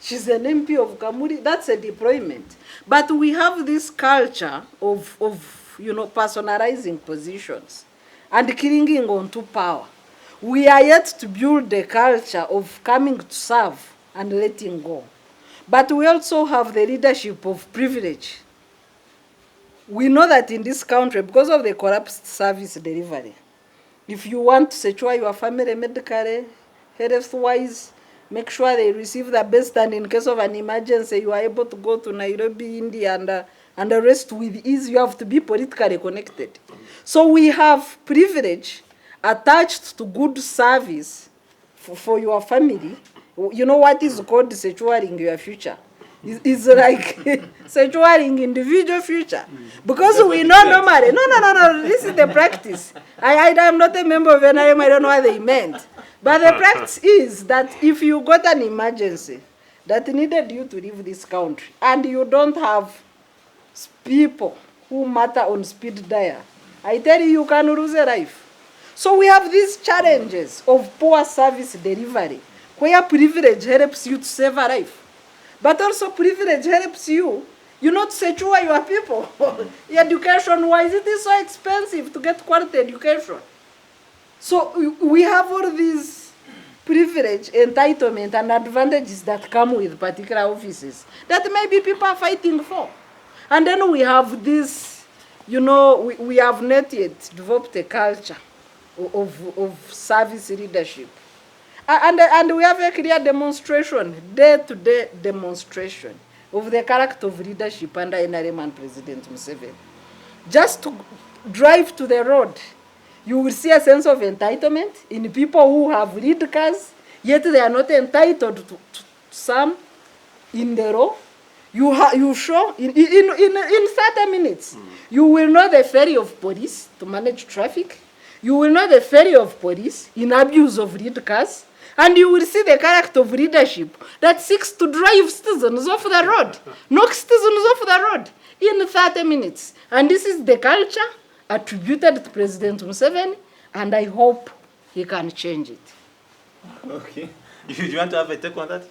She's an MP of Kamuri, that's a deployment. But we have this culture of personalizing positions. and clinging on to power. We are yet to build a culture of coming to serve and letting go. But we also have the leadership of privilege. We know that in this country, because of the corrupt service delivery, if you want to secure your family medically, health-wise, make sure they receive the best, and in case of an emergency, you are able to go to Nairobi, India, and the rest with ease. You have to be politically connected. So we have privilege attached to good service for your family. You know what is called securing your future? It's like securing individual future. Because we know normally, no, this is the practice. I am not a member of NRM, I don't know what they meant. But the practice is that if you got an emergency that needed you to leave this country, and you don't have people who matter on speed dial, I tell you, you can lose a life. So we have these challenges of poor service delivery, where privilege helps you to save a life. But also privilege helps you, to secure your people. Education-wise, it is so expensive to get quality education. So we have all these privilege, entitlement, and advantages that come with particular offices that maybe people are fighting for. And then we have this, we have not yet developed a culture of service leadership. And we have a clear demonstration, day-to-day demonstration of the character of leadership under NRM and President Museveni. Just to drive to the road, you will see a sense of entitlement in people who have lead cars, yet they are not entitled to some in the law. You show, in 30 minutes, you will know the ferry of police to manage traffic. You will know the ferry of police in abuse of lead cars. And you will see the character of leadership that seeks to drive citizens off the road, knock citizens off the road in 30 minutes. And this is the culture attributed to President Museveni, and I hope he can change it. Okay. You want to have a take on that?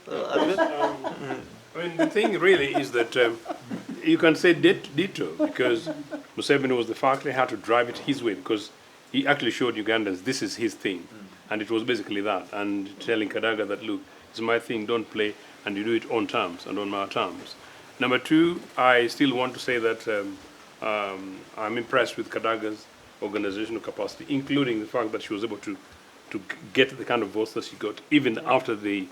I mean, the thing really is that you can say ditto, because Museveni was the fact he had to drive it his way, because he actually showed Ugandans this is his thing. And it was basically that, and telling Kadaga that, look, it's my thing, don't play, and you do it on terms and on my terms. Number two, I still want to say that I'm impressed with Kadaga's organizational capacity, including the fact that she was able to get the kind of votes that she got, even after the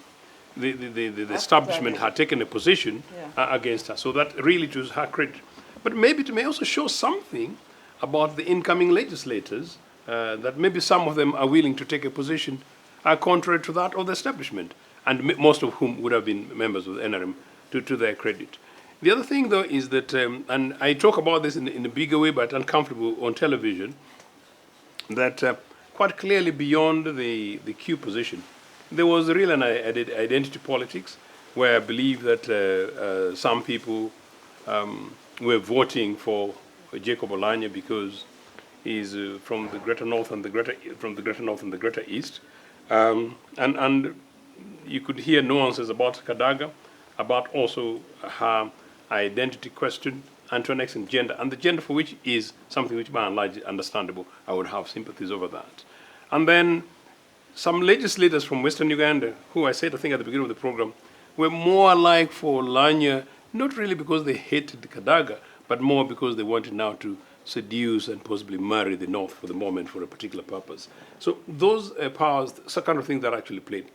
establishment had taken a position against her. So that really to her credit. But maybe it may also show something about the incoming legislators, that maybe some of them are willing to take a position contrary to that of the establishment, and most of whom would have been members of the NRM, to their credit. The other thing, though, is that, and I talk about this in a bigger way, but uncomfortable on television, that quite clearly beyond the Q position, there was real identity politics, where I believe that some people were voting for Jacob Oulanyah because he's from the Greater North and the Greater East, and you could hear nuances about Kadaga, about also her identity question, and to an extent gender, and the gender for which is something which by and large is understandable. I would have sympathies over that. And then some legislators from Western Uganda, who I said, I think at the beginning of the program, were more like for Oulanyah, not really because they hated Kadaga, but more because they wanted now to seduce and possibly marry the North for the moment for a particular purpose. So those powers, some kind of things that actually played.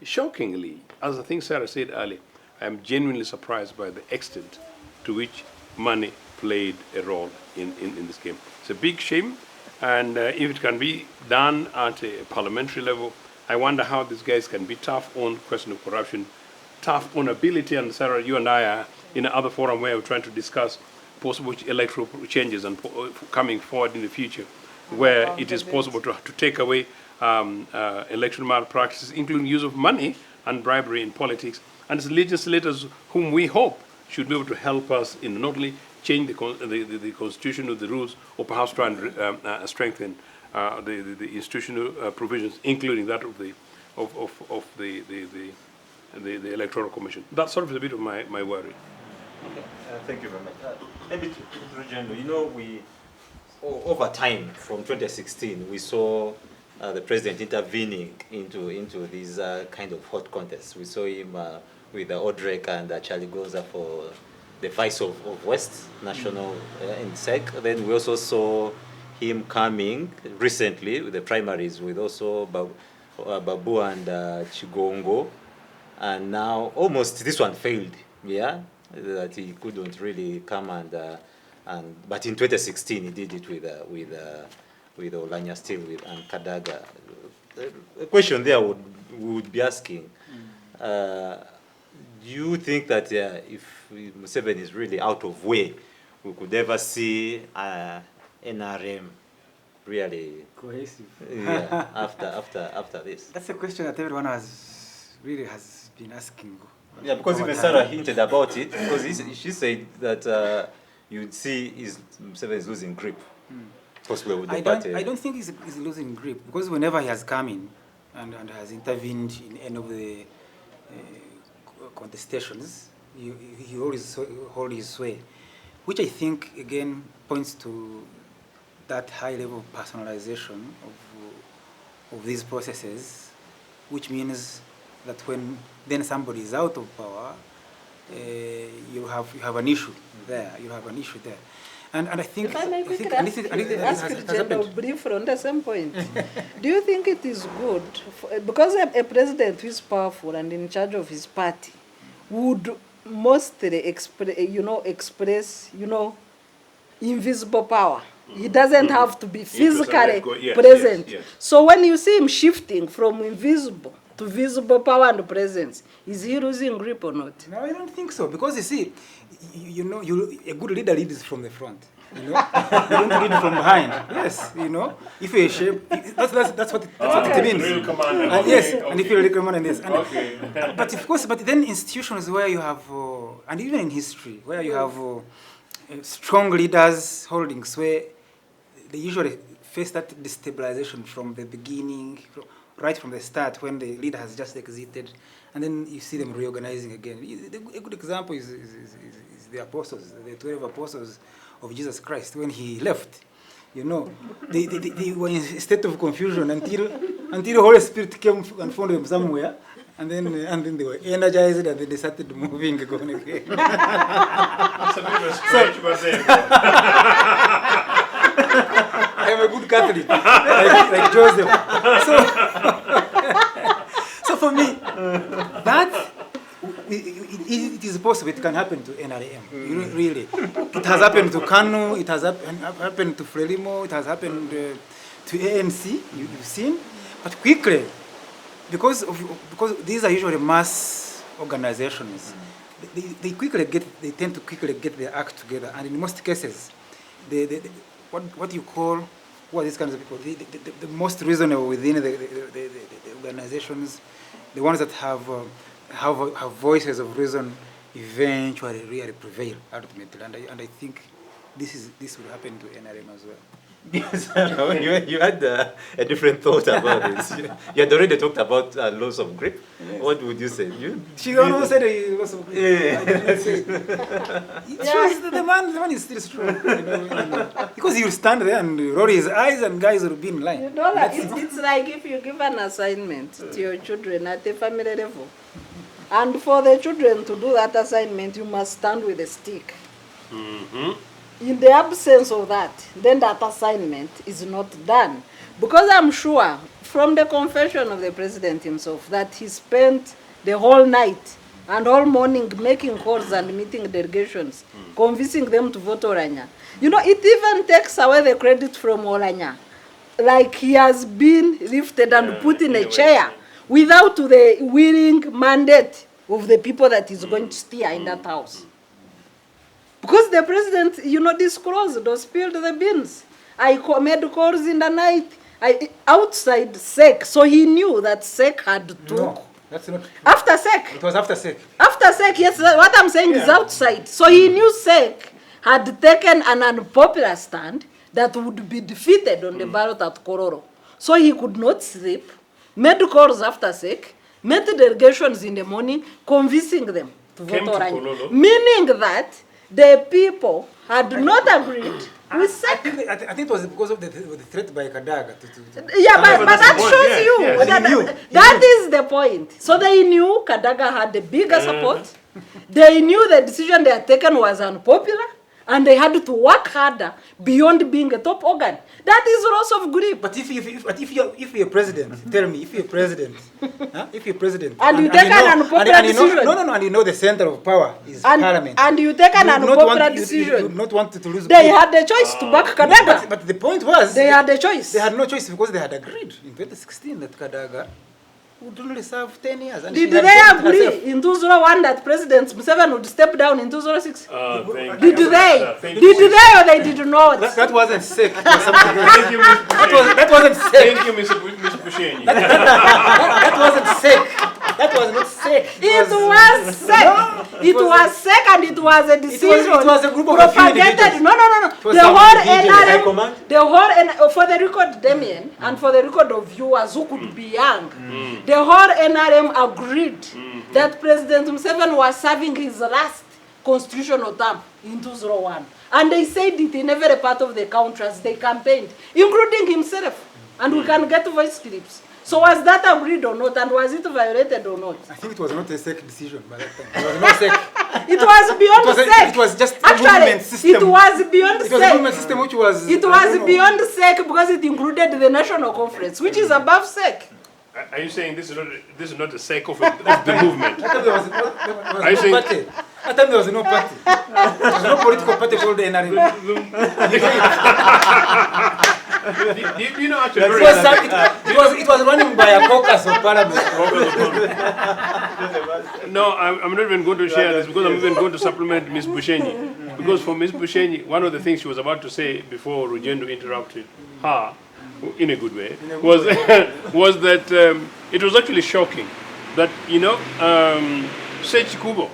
Shockingly, as I think Sarah said earlier, I am genuinely surprised by the extent to which money played a role in this game. It's a big shame, and if it can be done at a parliamentary level, I wonder how these guys can be tough on question of corruption, tough on ability, and Sarah, you and I are in another forum where we're trying to discuss possible electoral changes and coming forward in the future, where it is possible to take away election malpractices, including use of money and bribery in politics. And it's legislators whom we hope should be able to help us in not only change the constitution or the rules, or perhaps try and strengthen the institutional provisions, including that of the Electoral Commission. That sort of is a bit of my worry. Okay. Thank you very much. Maybe to Rugyendo, over time, from 2016, we saw the president intervening into these kind of hot contests. We saw him with Odrek and Charlie Goza for the Vice of West National in SEC. Then we also saw him coming recently with the primaries with also Babu and Chigongo. And now almost this one failed, yeah, that he couldn't really come but in 2016 he did it with Olanya still and Kadaga. The question there would be asking, do you think that if Museveni is really out of way, we could ever see NRM really Cohesive. after this? That's a question that everyone has been asking. Yeah, because even Sarah hinted about it, because she said that you'd see Museveni is losing grip, possibly with the party. I don't think he's losing grip, because whenever he has come in and has intervened in any of the contestations, he always hold his sway, which I think again points to that high level of personalization of these processes, which means that when then somebody is out of power, you have an issue there. You have an issue there, and I think. If I may quickly ask Rugyendo briefly on the same point, do you think it is good because a president who is powerful and in charge of his party would mostly express invisible power? He doesn't have to be physically present. Yes. So when you see him shifting from invisible to visible power and presence, is he losing grip or not? No, I don't think so, because you see, a good leader leads from the front. You don't lead from behind. Yes, if you're a shape, that's what it means. Real commander. And yes, and if you're a real commander, yes. But of course, but then institutions where you have, and even in history, where you have strong leaders holding sway, they usually face that destabilization from the beginning, right from the start, when the leader has just exited, and then you see them reorganizing again. A good example is the apostles, the 12 apostles of Jesus Christ. When he left, they were in a state of confusion until the Holy Spirit came and found them somewhere, and then they were energized, and then they started moving again. It's a bit of a stretch, but there you go. I am a good Catholic, like Joseph. So for me, that it is possible. It can happen to NRM. Really, it has happened to Kanu. It has happened to Frelimo. It has happened to ANC. You've seen, but quickly, because these are usually mass organizations. They tend to quickly get their act together, and in most cases, what you call these kinds of people, the most reasonable within the organizations, the ones that have voices of reason, eventually really prevail ultimately, and I think this will happen to NRM as well. Yes, you had a different thought about this. You had already talked about loss of grip. Yes. What would you say? She almost said loss of grip. Yeah. I didn't say. It shows the man is still strong. Because he will stand there and roll his eyes, and guys will be in line. It's like if you give an assignment to your children at a family level, and for the children to do that assignment, you must stand with a stick. Mm-hmm. In the absence of that, then that assignment is not done. Because I'm sure, from the confession of the president himself, that he spent the whole night and all morning making calls and meeting delegations, convincing them to vote Oranya. It even takes away the credit from Oranya. Like he has been lifted and put in a chair without the willing mandate of the people that is going to steer in that house. Because the president, disclosed or spilled the beans. I made calls in the night, outside SEC, so he knew that SEC had to. No, that's not true. After SEC. It was after SEC. After SEC, yes, what I'm saying is outside. So he knew SEC had taken an unpopular stand that would be defeated on the ballot at Kororo. So he could not sleep, made calls after SEC, met delegations in the morning, convincing them to vote Oranje. Meaning that the people had not agreed with SEC. I think it was because of the threat by Kadaga. Yeah, but that point, shows yeah, you yeah. that, He knew. that is the point. So they knew Kadaga had the bigger support. They knew the decision they had taken was unpopular, and they had to work harder beyond being a top organ. That is loss of grip. But if you're president, tell me, if you're president, huh? If you're president, And you take an unpopular decision. No, and you know the center of power is And, parliament. and you take an You would not unpopular want- you decision. would not want to lose. They grip. had the choice to back Kadaga. But the point was, They had a choice. They had no choice because they had agreed in 2016 that Kadaga would only serve 10 years. And Did she had they said it agree herself. in 2001 that President Museveni would step down in 2006? Thank Did you. they? Thank Did you. they or they did not? That wasn't sick. It was something else. Thank you, Mr. Bushenyi. That wasn't sick. Thank you, Mr. Bushenyi. That wasn't sick. That was not sick. It was sick. It was sick and it was a decision. It was a group of a few propagated. individuals. No. was The some whole individuals. High NRM, command? the whole, for the record, Damien, and for the record of viewers who could be young, the whole NRM agreed that President Museveni was serving his last constitutional term in 2001. And they said it in every part of the country as they campaigned, including himself. And we can get voice clips. So was that agreed or not, and was it violated or not? I think it was not a sick decision by that time. It was not sick. It was beyond SEC. It was just a Actually, movement system. it was beyond It was a movement SEC. system which was... It was beyond SEC because it included the National Conference, which is above SEC. Are you saying this is not the sake of the movement? At that time there was no Are you saying- party. At that time there was no party. There was no political party called the NRM. Do you know actually? It was running by a caucus of parliament. No, I'm not even going to share this because I'm even going to supplement Ms. Bushenyi. Because for Ms. Bushenyi, one of the things she was about to say before Rugyendo interrupted her, in a good way, was that it was actually shocking that, Sechi Kubo,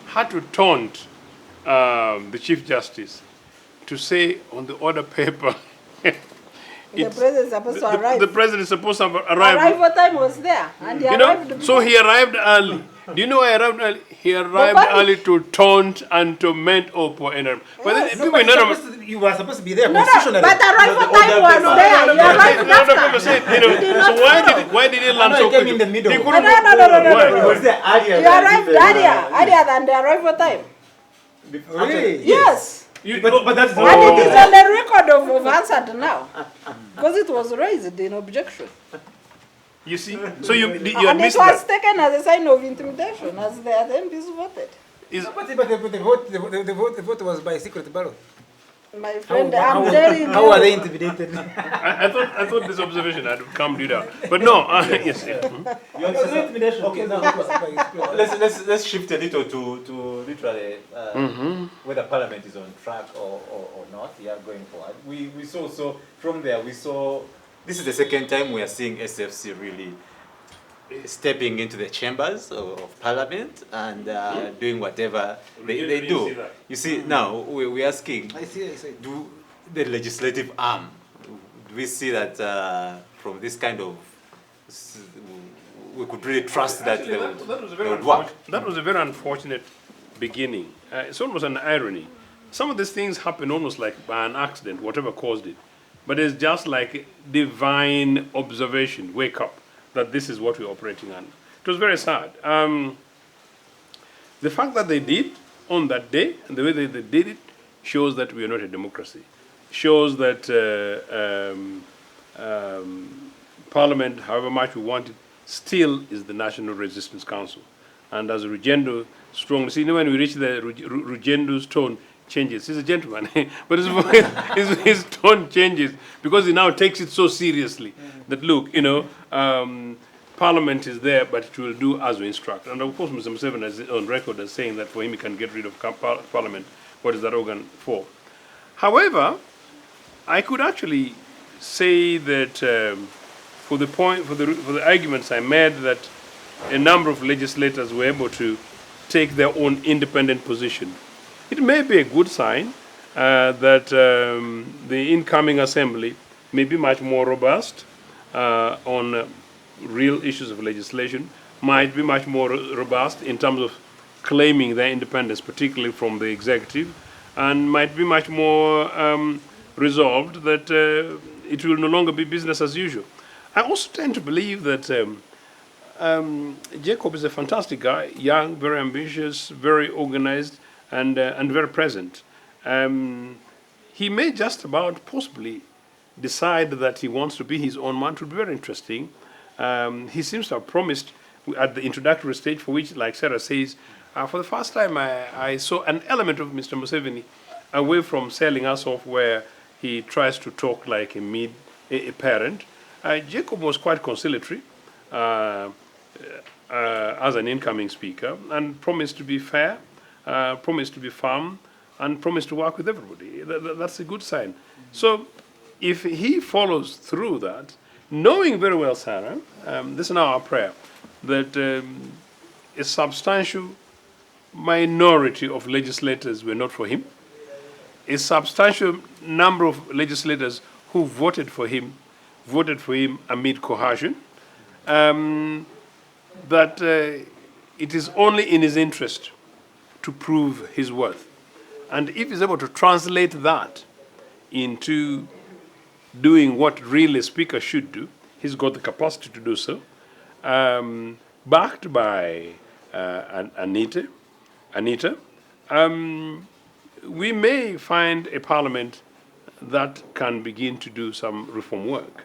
had to taunt the Chief Justice to say on the order paper, The president is supposed to arrive. the president is supposed to have arrived. Arrival time was there, and he arrived. So he arrived early. Do you know why he arrived early? He arrived early to taunt and torment Opo NRM. But then people in NRM... You were supposed to be there No, constitutionally. but arrival time was there. He arrived after. So why did he land No, so he came quickly? in the middle. He No. couldn't- He Why? was there earlier. He arrived earlier than the arrival time. Really? Yes. But that's And it is on the record of answered now. Because it was raised in objection. You see? So you had And it missed was that. taken as a sign of intimidation as the MPs voted. But the vote was by secret ballot. My friend, I'm telling you. How are they intimidated? I thought this observation had come due down. But no, yes. Okay, now let's shift a little to literally whether Parliament is on track or not. Yeah, going forward. We saw from there this is the second time we are seeing SFC really stepping into the chambers of Parliament and doing whatever they do. You see, now we're asking, I see. do the legislative arm, do we see that from this kind of, we could really trust that they would work? That was a very unfortunate beginning. It's almost an irony. Some of these things happen almost like by an accident, whatever caused it. But it's just like divine observation, wake up, that this is what we're operating on. It was very sad. The fact that they did on that day, and the way they did it, shows that we are not a democracy. Shows that Parliament, however much we want it, still is the National Resistance Council. And as Rugyendo strongly, see, when we reach the Rugyendo's tone changes. He's a gentleman, but his tone changes because he now takes it so seriously that, look, Parliament is there, but it will do as we instruct. And of course, Mr. Museveni is on record as saying that for him, he can get rid of Parliament. What is that organ for? However, I could actually say that for the arguments I made, that a number of legislators were able to take their own independent position. It may be a good sign that the incoming assembly may be much more robust on real issues of legislation, might be much more robust in terms of claiming their independence, particularly from the executive, and might be much more resolved that it will no longer be business as usual. I also tend to believe that Jacob is a fantastic guy, young, very ambitious, very organized, and very present. He may just about possibly decide that he wants to be his own man. It would be very interesting. He seems to have promised at the introductory stage, for which, like Sarah says, for the first time I saw an element of Mr. Museveni away from selling us off where he tries to talk like a parent. Jacob was quite conciliatory as an incoming speaker and promised to be fair, promised to be firm, and promised to work with everybody. That's a good sign. So if he follows through that, knowing very well, Sarah, this is now our prayer, that a substantial minority of legislators were not for him, a substantial number of legislators who voted for him amid coercion, that it is only in his interest to prove his worth. And if he's able to translate that into doing what really a speaker should do, he's got the capacity to do so, backed by Anita, we may find a parliament that can begin to do some reform work.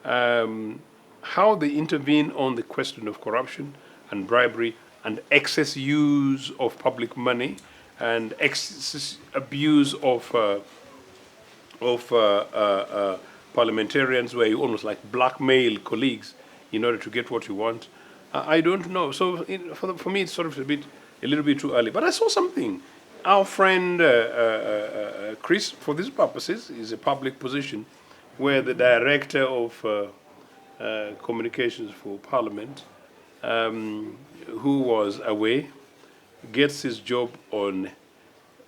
How they intervene on the question of corruption and bribery and excess use of public money and excess abuse of parliamentarians, where you almost like blackmail colleagues in order to get what you want. I don't know. So for me, it's sort of a little bit too early. But I saw something. Our friend Chris, for these purposes, is a public position where the director of communications for Parliament, who was away, gets his job on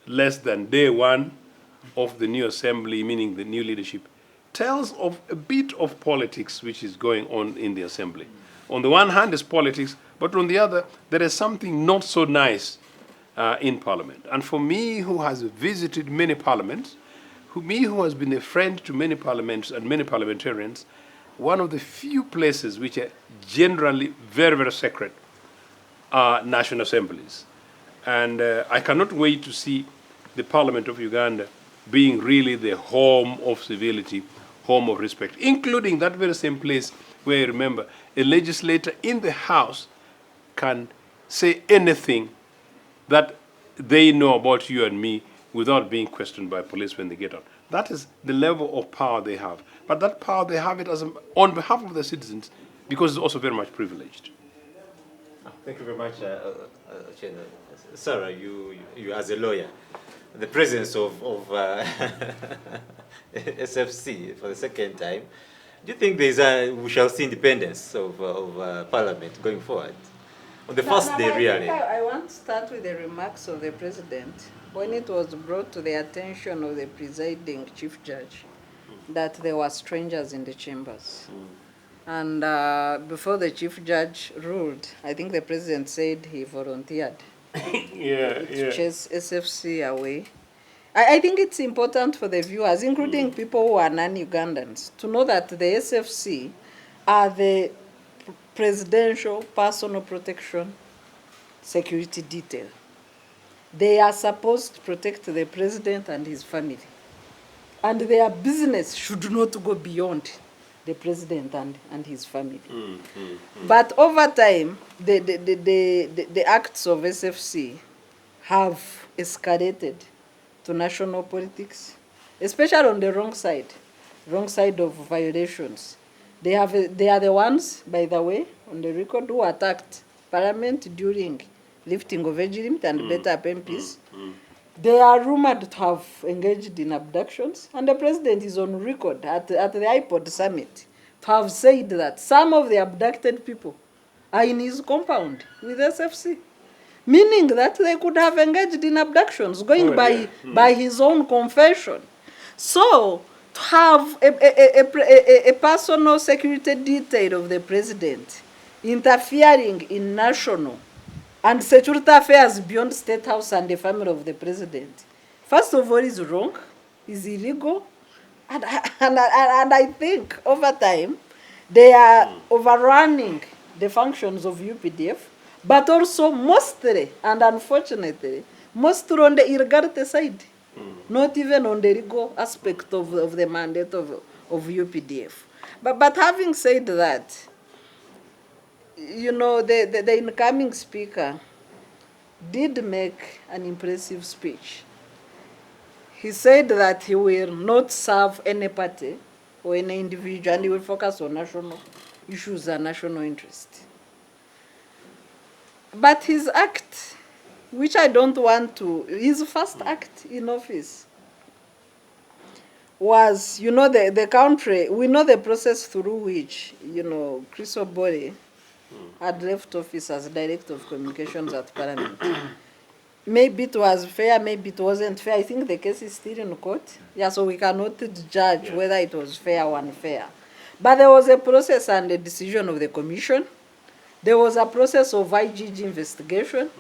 less than day one of the new assembly, meaning the new leadership, tells of a bit of politics which is going on in the assembly. On the one hand, it's politics, but on the other, there is something not so nice in Parliament. And for me, who has visited many parliaments, who has been a friend to many parliaments and many parliamentarians, one of the few places which are generally very, very sacred are national assemblies. And I cannot wait to see the Parliament of Uganda being really the home of civility, home of respect, including that very same place where, remember, a legislator in the House can say anything that they know about you and me without being questioned by police when they get out. That is the level of power they have. But that power, they have it on behalf of the citizens, because it's also very much privileged. Thank you very much, Ochieno. Sarah, you as a lawyer, the presence of SFC for the second time, do you think we shall see independence of Parliament going forward? On the first day, really. I want to start with the remarks of the President when it was brought to the attention of the presiding Chief Judge that there were strangers in the chambers. And before the Chief Judge ruled, I think the President said he volunteered to chase SFC away. I think it's important for the viewers, including people who are non-Ugandans, to know that the SFC are the Presidential Personal Protection Security Detail. They are supposed to protect the President and his family. And their business should not go beyond the President and his family. But over time, the acts of SFC have escalated to national politics, especially on the wrong side of violations. They are the ones, by the way, on the record, who attacked Parliament during lifting of age limit and better up MPs. They are rumored to have engaged in abductions, and the President is on record at the iPod summit to have said that some of the abducted people are in his compound with SFC, meaning that they could have engaged in abductions, going by his own confession. So, to have a personal security detail of the President interfering in national and security affairs beyond State House and the family of the president. First of all, is wrong, is illegal, and I think over time they are overrunning the functions of UPDF, but also mostly and unfortunately, mostly on the illegality side, not even on the legal aspect of the mandate of UPDF. But having said that, you know, the incoming speaker did make an impressive speech. He said that he will not serve any party or any individual, and he will focus on national issues and national interest. But his act, which I don't want to, his first act in office was, you know, the country, we know the process through which, you know, Chris Obore had left office as Director of Communications at Parliament. Maybe it was fair, maybe it wasn't fair. I think the case is still in court. Yeah, so we cannot judge whether it was fair or unfair. But there was a process and a decision of the commission. There was a process of IGG investigation.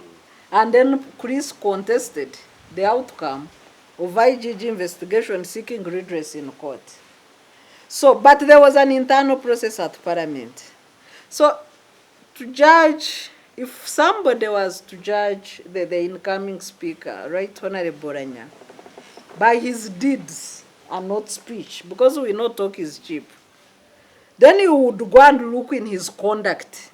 And then Chris contested the outcome of IGG investigation seeking redress in court. So, but there was an internal process at Parliament. So, to judge, if somebody was to judge the incoming speaker, Right Honorable Boranya, by his deeds and not speech, because we know talk is cheap, then he would go and look in his conduct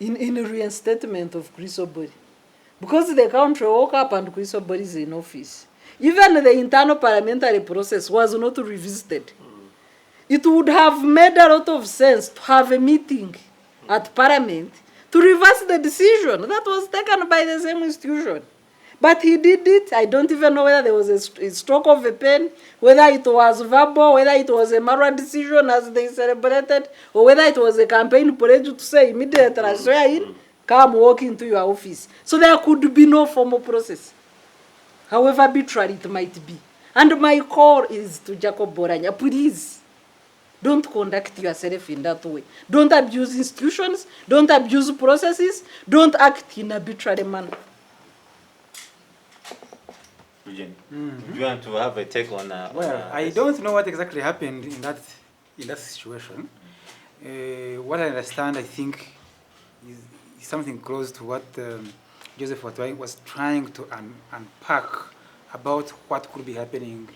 in reinstatement of Chris Obore. Because the country woke up and Chris Obore is in office. Even the internal parliamentary process was not revisited. It would have made a lot of sense to have a meeting at Parliament to reverse the decision that was taken by the same institution. But he did it. I don't even know whether there was a stroke of a pen, whether it was verbal, whether it was a moral decision as they celebrated, or whether it was a campaign pledge to say immediately, swear in, come walk into your office. So there could be no formal process, however arbitrary it might be. And my call is to Jacob Boranya, please, don't conduct yourself in that way. Don't abuse institutions, don't abuse processes, don't act in an arbitrary manner. Rugyendo, do you want to have a take on well, I don't know what exactly happened in that situation. What I understand, I think, is something close to what Joseph was trying to unpack about what could be happening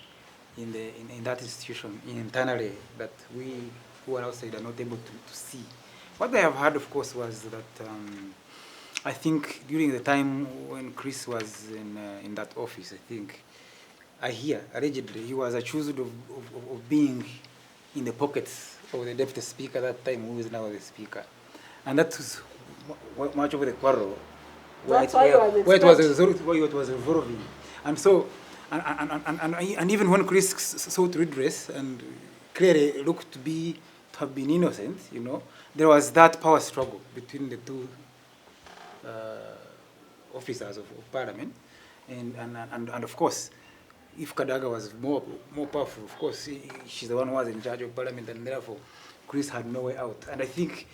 in that institution internally that we who are outside are not able to see. What I have heard, of course, was that I think during the time when Chris was in that office, I think, I hear, allegedly, he was accused of being in the pockets of the deputy speaker at that time, who is now the speaker. And that was much of the quarrel where it was evolving. And so, and even when Chris sought redress and clearly looked to have been innocent, you know, there was that power struggle between the two officers of Parliament, and of course, if Kadaga was more powerful, of course, she's the one who was in charge of Parliament, and therefore, Chris had no way out. And I think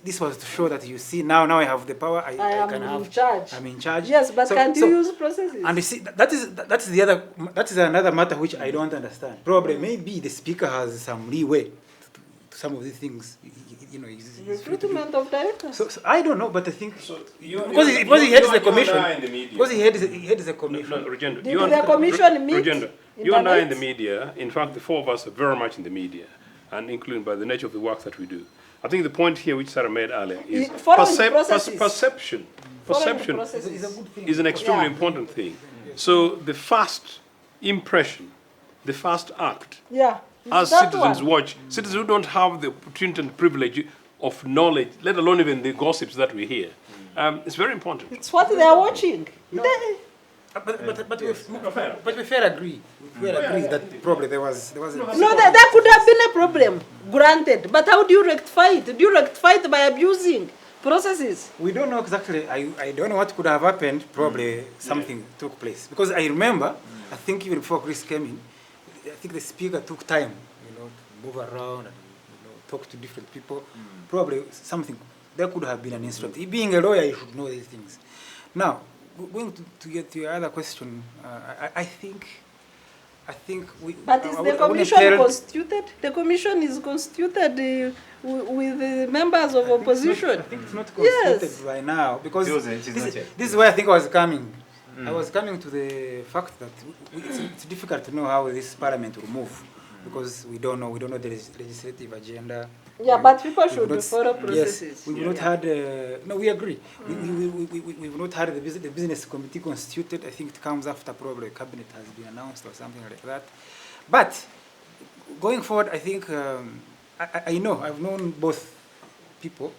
this was to show that, you see, now I have the power. I can have in charge. I'm in charge. Yes, but can't you use processes? And you see, that is another matter which I don't understand. Probably, maybe the speaker has some leeway to some of these things. You know, recruitment of directors. So I don't know, but I think because he heads the commission. Because he heads the commission. No, Rugyendo, Did the commission meet? Rugyendo, you and I in the media. In fact, the four of us are very much in the media, and including by the nature of the work that we do. I think the point here, which Sarah made earlier, is perception. Perception is an extremely important thing. So the first impression, the first act, as citizens watch, citizens who don't have the opportunity and privilege of knowledge, let alone even the gossips that we hear, it's very important. It's what they are watching. No. But we fair agree. We agree that probably there was a... No, that could have been a problem, granted. But how do you rectify it? Do you rectify it by abusing processes? We don't know exactly. I don't know what could have happened. Probably something took place. Because I remember, I think even before Chris came in, I think the speaker took time, you know, to move around and, you know, talk to different people. Probably something there could have been an instrument. Being a lawyer, you should know these things. Now, going to get to your other question, I think we. But is the commission constituted? The commission is constituted with the members of opposition. I think it's not constituted right now because this is where I think I was coming. I was coming to the fact that it's difficult to know how this parliament will move because we don't know the legislative agenda. Yeah, but people should follow processes. Yes, we've not had. No, we agree. We've not had the business committee constituted. I think it comes after probably cabinet has been announced or something like that. But going forward, I think I know I've known both people,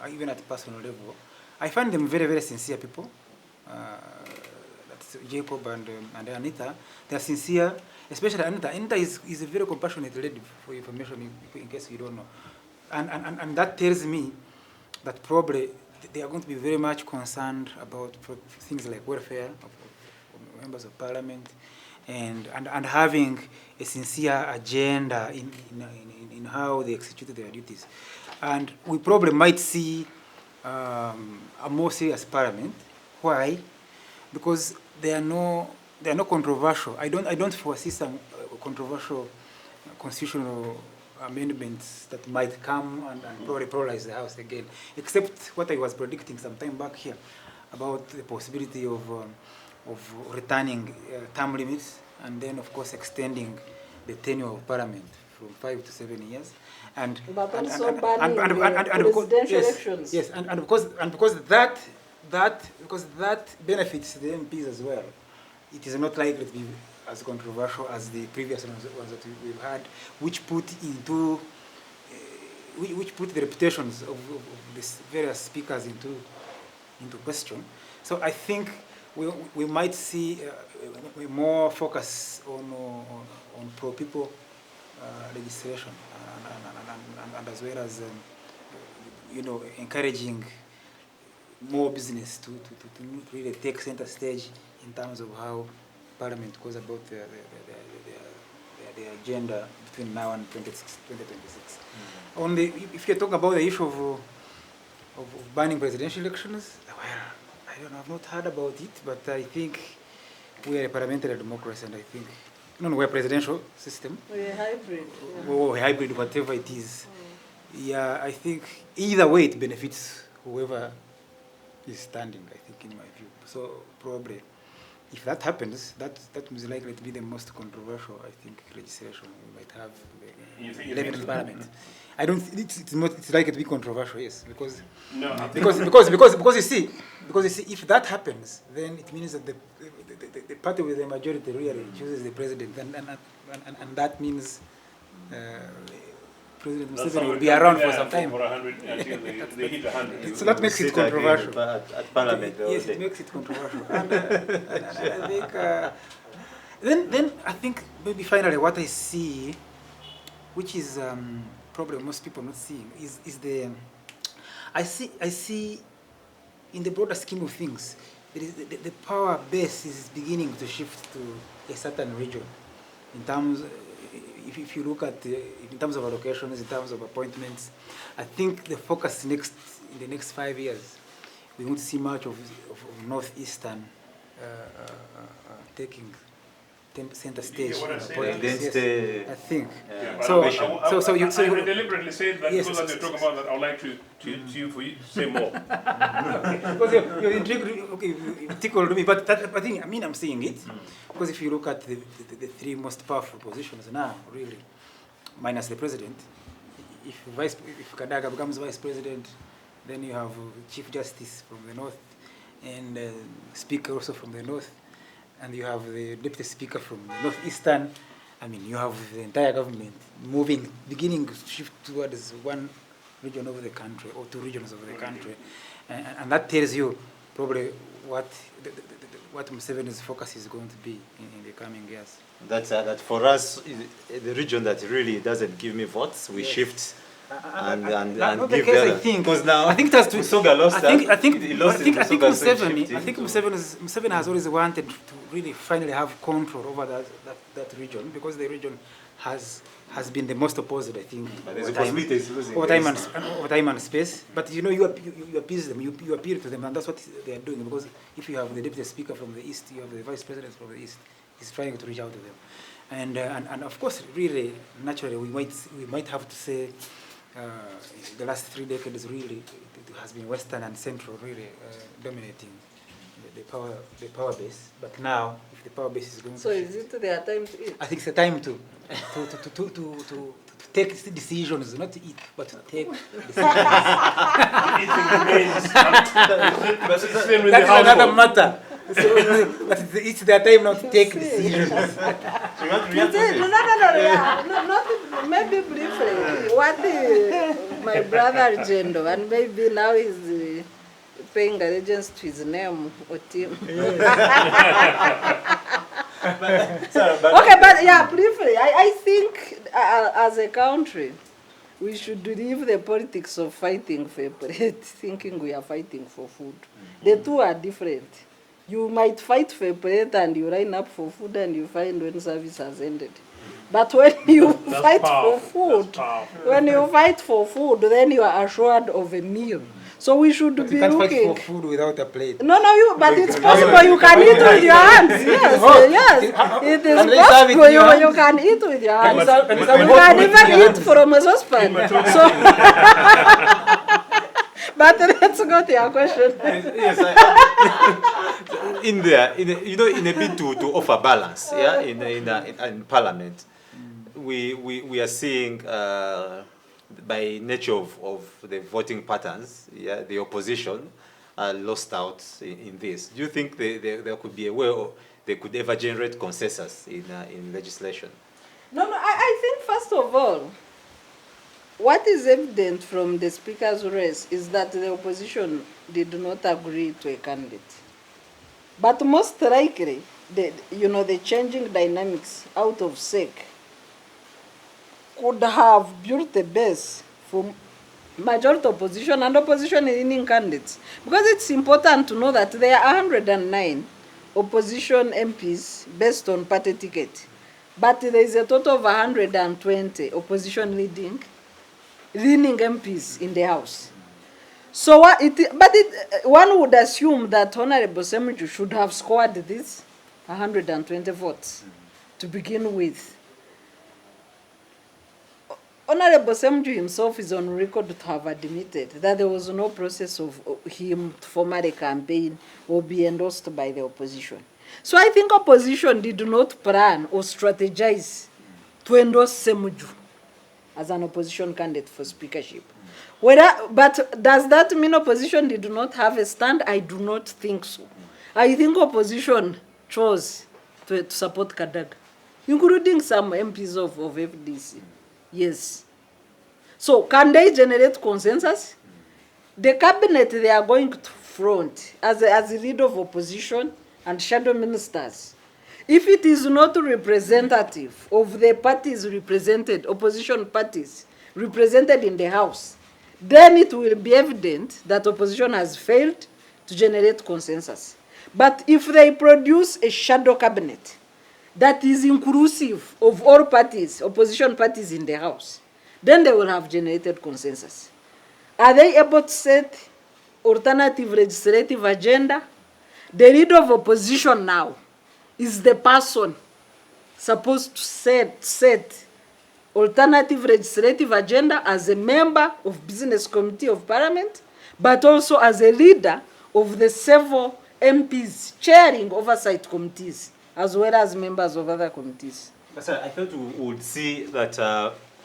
even at personal level. I find them very, very sincere people. That's Jacob and Anita. They are sincere, especially Anita. Anita is a very compassionate lady, for information, in case you don't know. And that tells me that probably they are going to be very much concerned about things like welfare of members of parliament and having a sincere agenda in how they execute their duties. And we probably might see a more serious parliament. Why? Because they are no controversial. I don't foresee some controversial constitutional amendments that might come and probably polarize the House again, except what I was predicting some time back here about the possibility of returning term limits and then, of course, extending the tenure of Parliament from 5 to 7 years. But also banning presidential elections. Yes, and because that benefits the MPs as well. It is not likely to be as controversial as the previous ones that we've had, which put the reputations of these various speakers into question. So I think we might see more focus on pro-people legislation and as well as encouraging more business to really take center stage in terms of how Parliament goes about their agenda between now and 2026. Only if you talk about the issue of banning presidential elections, well, I don't know, I've not heard about it, but I think we are a parliamentary democracy, and I think we're a presidential system. We're hybrid. Yeah. Or hybrid, whatever it is. Yeah, I think either way it benefits whoever is standing, I think, in my view. So probably, if that happens, that is likely to be the most controversial, I think, legislation we might have in Parliament. I don't. It's likely to be controversial, yes, because you see, if that happens, then it means that the party with the majority really chooses the president, and that means President Museveni will be around for some time. For 100 until they hit 100. So that makes it controversial. At Parliament. Yes, it makes it controversial. And I think then I think maybe finally what I see, which is probably most people not seeing, is the I see in the broader scheme of things, there is the power base is beginning to shift to a certain region in terms. If you look at in terms of allocations, in terms of appointments, I think the focus in the next 5 years, we won't see much of Northeastern taking center stage. Against I think. Yeah, I deliberately said that yes, because you're talking about that, I would like to say more. Because you're intrigued, okay, you tickled me, but I'm seeing it. Because if you look at the three most powerful positions now, really, minus the president, if Kadaga becomes vice president, then you have Chief Justice from the north, and Speaker also from the north, and you have the Deputy Speaker from the northeastern. I mean, you have the entire government beginning to shift towards one region of the country or two regions of the country, and that tells you probably what Museveni's focus is going to be in the coming years. That for us, the region that really doesn't give me votes, we shift and give the other. Because now I think it has to. Musoga lost I think Museveni Museveni has always wanted to really finally have control over that region, because the region has been the most opposed, I think. But there's a over time. possibility it's losing over the time over time and space. But you know, you appease them, you appeal to them, and that's what they are doing. Because if you have the deputy speaker from the east, you have the vice president from the east. He's trying to reach out to them, and of course, really, naturally, we might have to say the last 3 decades really it has been Western and Central really dominating the power base. But now, if the power base is going So to is it their time to eat? I think it's the time to take decisions, not to eat, but to take decisions. That is another matter. So, but it's their time now to take decisions. No, yeah. Not maybe briefly. What my brother Rugyendo, and maybe now he's paying allegiance to his name, Ochieno. Okay, but yeah, briefly, I think as a country, we should leave the politics of fighting for bread, thinking we are fighting for food. The two are different. You might fight for bread and you line up for food and you find when service has ended. But when you fight for food, then you are assured of a meal. So we should But be you can't looking. fight for food without a plate. No, but it's possible you can eat with your hands. Yes, yes. It is And they serve it possible in your you hands. can eat with your hands. Can You can even eat from a saucepan. So, but let's go to your question. Yes, in a bid to offer balance, yeah, in Parliament, we are seeing by nature of the voting patterns, yeah, the opposition lost out in this. Do you think there could be a way or they could ever generate consensus in legislation? No, I think first of all, what is evident from the Speaker's race is that the opposition did not agree to a candidate. But most likely, the changing dynamics out of sake could have built a base for majority opposition and opposition-leaning candidates. Because it's important to know that there are 109 opposition MPs based on party ticket. But there is a total of 120 opposition-leaning MPs in the House. So, one would assume that Honorable Semju should have scored these 120 votes to begin with. Honorable Semju himself is on record to have admitted that there was no process of him to formally campaign or be endorsed by the opposition. So I think opposition did not plan or strategize to endorse Semju as an opposition candidate for speakership. But does that mean opposition did not have a stand? I do not think so. I think opposition chose to support Kadaga, including some MPs of FDC. Yes. So can they generate consensus? The cabinet they are going to front as a leader of opposition and shadow ministers, if it is not representative of the parties represented, opposition parties represented in the House, then it will be evident that opposition has failed to generate consensus. But if they produce a shadow cabinet that is inclusive of all parties, opposition parties in the House, then they will have generated consensus. Are they able to set alternative legislative agenda? The leader of opposition now is the person supposed to set alternative legislative agenda as a member of Business Committee of Parliament, but also as a leader of the several MPs chairing oversight committees, as well as members of other committees. Sir, I thought we would see that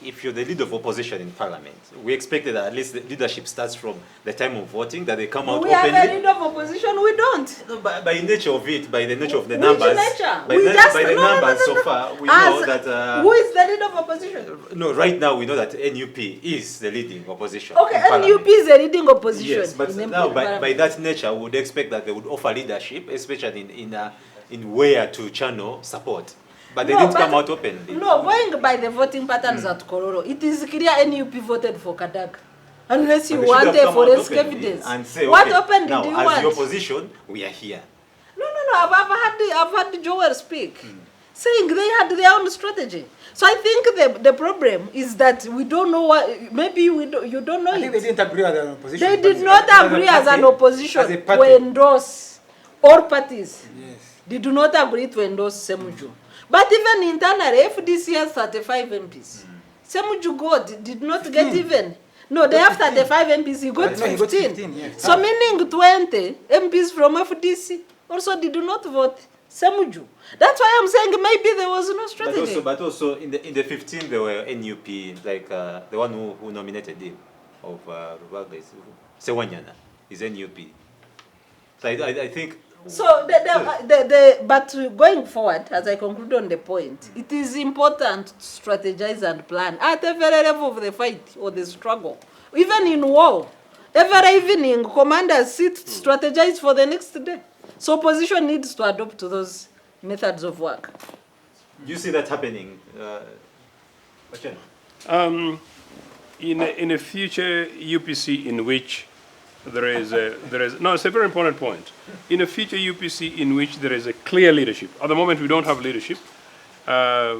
if you're the leader of opposition in Parliament, we expected that at least the leadership starts from the time of voting, that they come out we openly. We have a leader of opposition, we don't. No, by nature of it, by the nature of the Which numbers, nature? by the numbers so far, we know that... who is the leader of opposition? No, right now we know that NUP is the leading opposition. Okay, NUP is the leading opposition. Yes, but now by that nature, we would expect that they would offer leadership, especially in where to channel support. But they didn't come out openly. No, going by the voting patterns at Kororo, it is clear NUP voted for Kadaga. Unless you want a forensic evidence. And say, what okay, opened now, did you as want? the opposition, we are here. No, I've had Joel speak. saying they had their own strategy. So I think the problem is that we don't know what, maybe you don't know I think they it. didn't agree as an opposition. They but did not agree as an opposition as a party. to endorse all parties. Yes. They do not agree to endorse Semuju. But even internally, FDC has 35 MPs. Semuju did not get even. No, they have 35 MPs, he got 15. No, he got 15, yes. So meaning 20 MPs from FDC also did not vote Semuju. That's why I'm saying maybe there was no strategy. But also in the 15 there were NUP, like the one who nominated him of Rubaga is Sewanyana, is NUP. So I think. So but going forward, as I conclude on the point, it is important to strategize and plan at every level of the fight or the struggle. Even in war, every evening, commanders sit to strategize for the next day. So opposition needs to adopt those methods of work. You see that happening, Ochieno? In a future UPC in which there is no, it's a very important point. In a future UPC in which there is a clear leadership. At the moment, we don't have leadership. All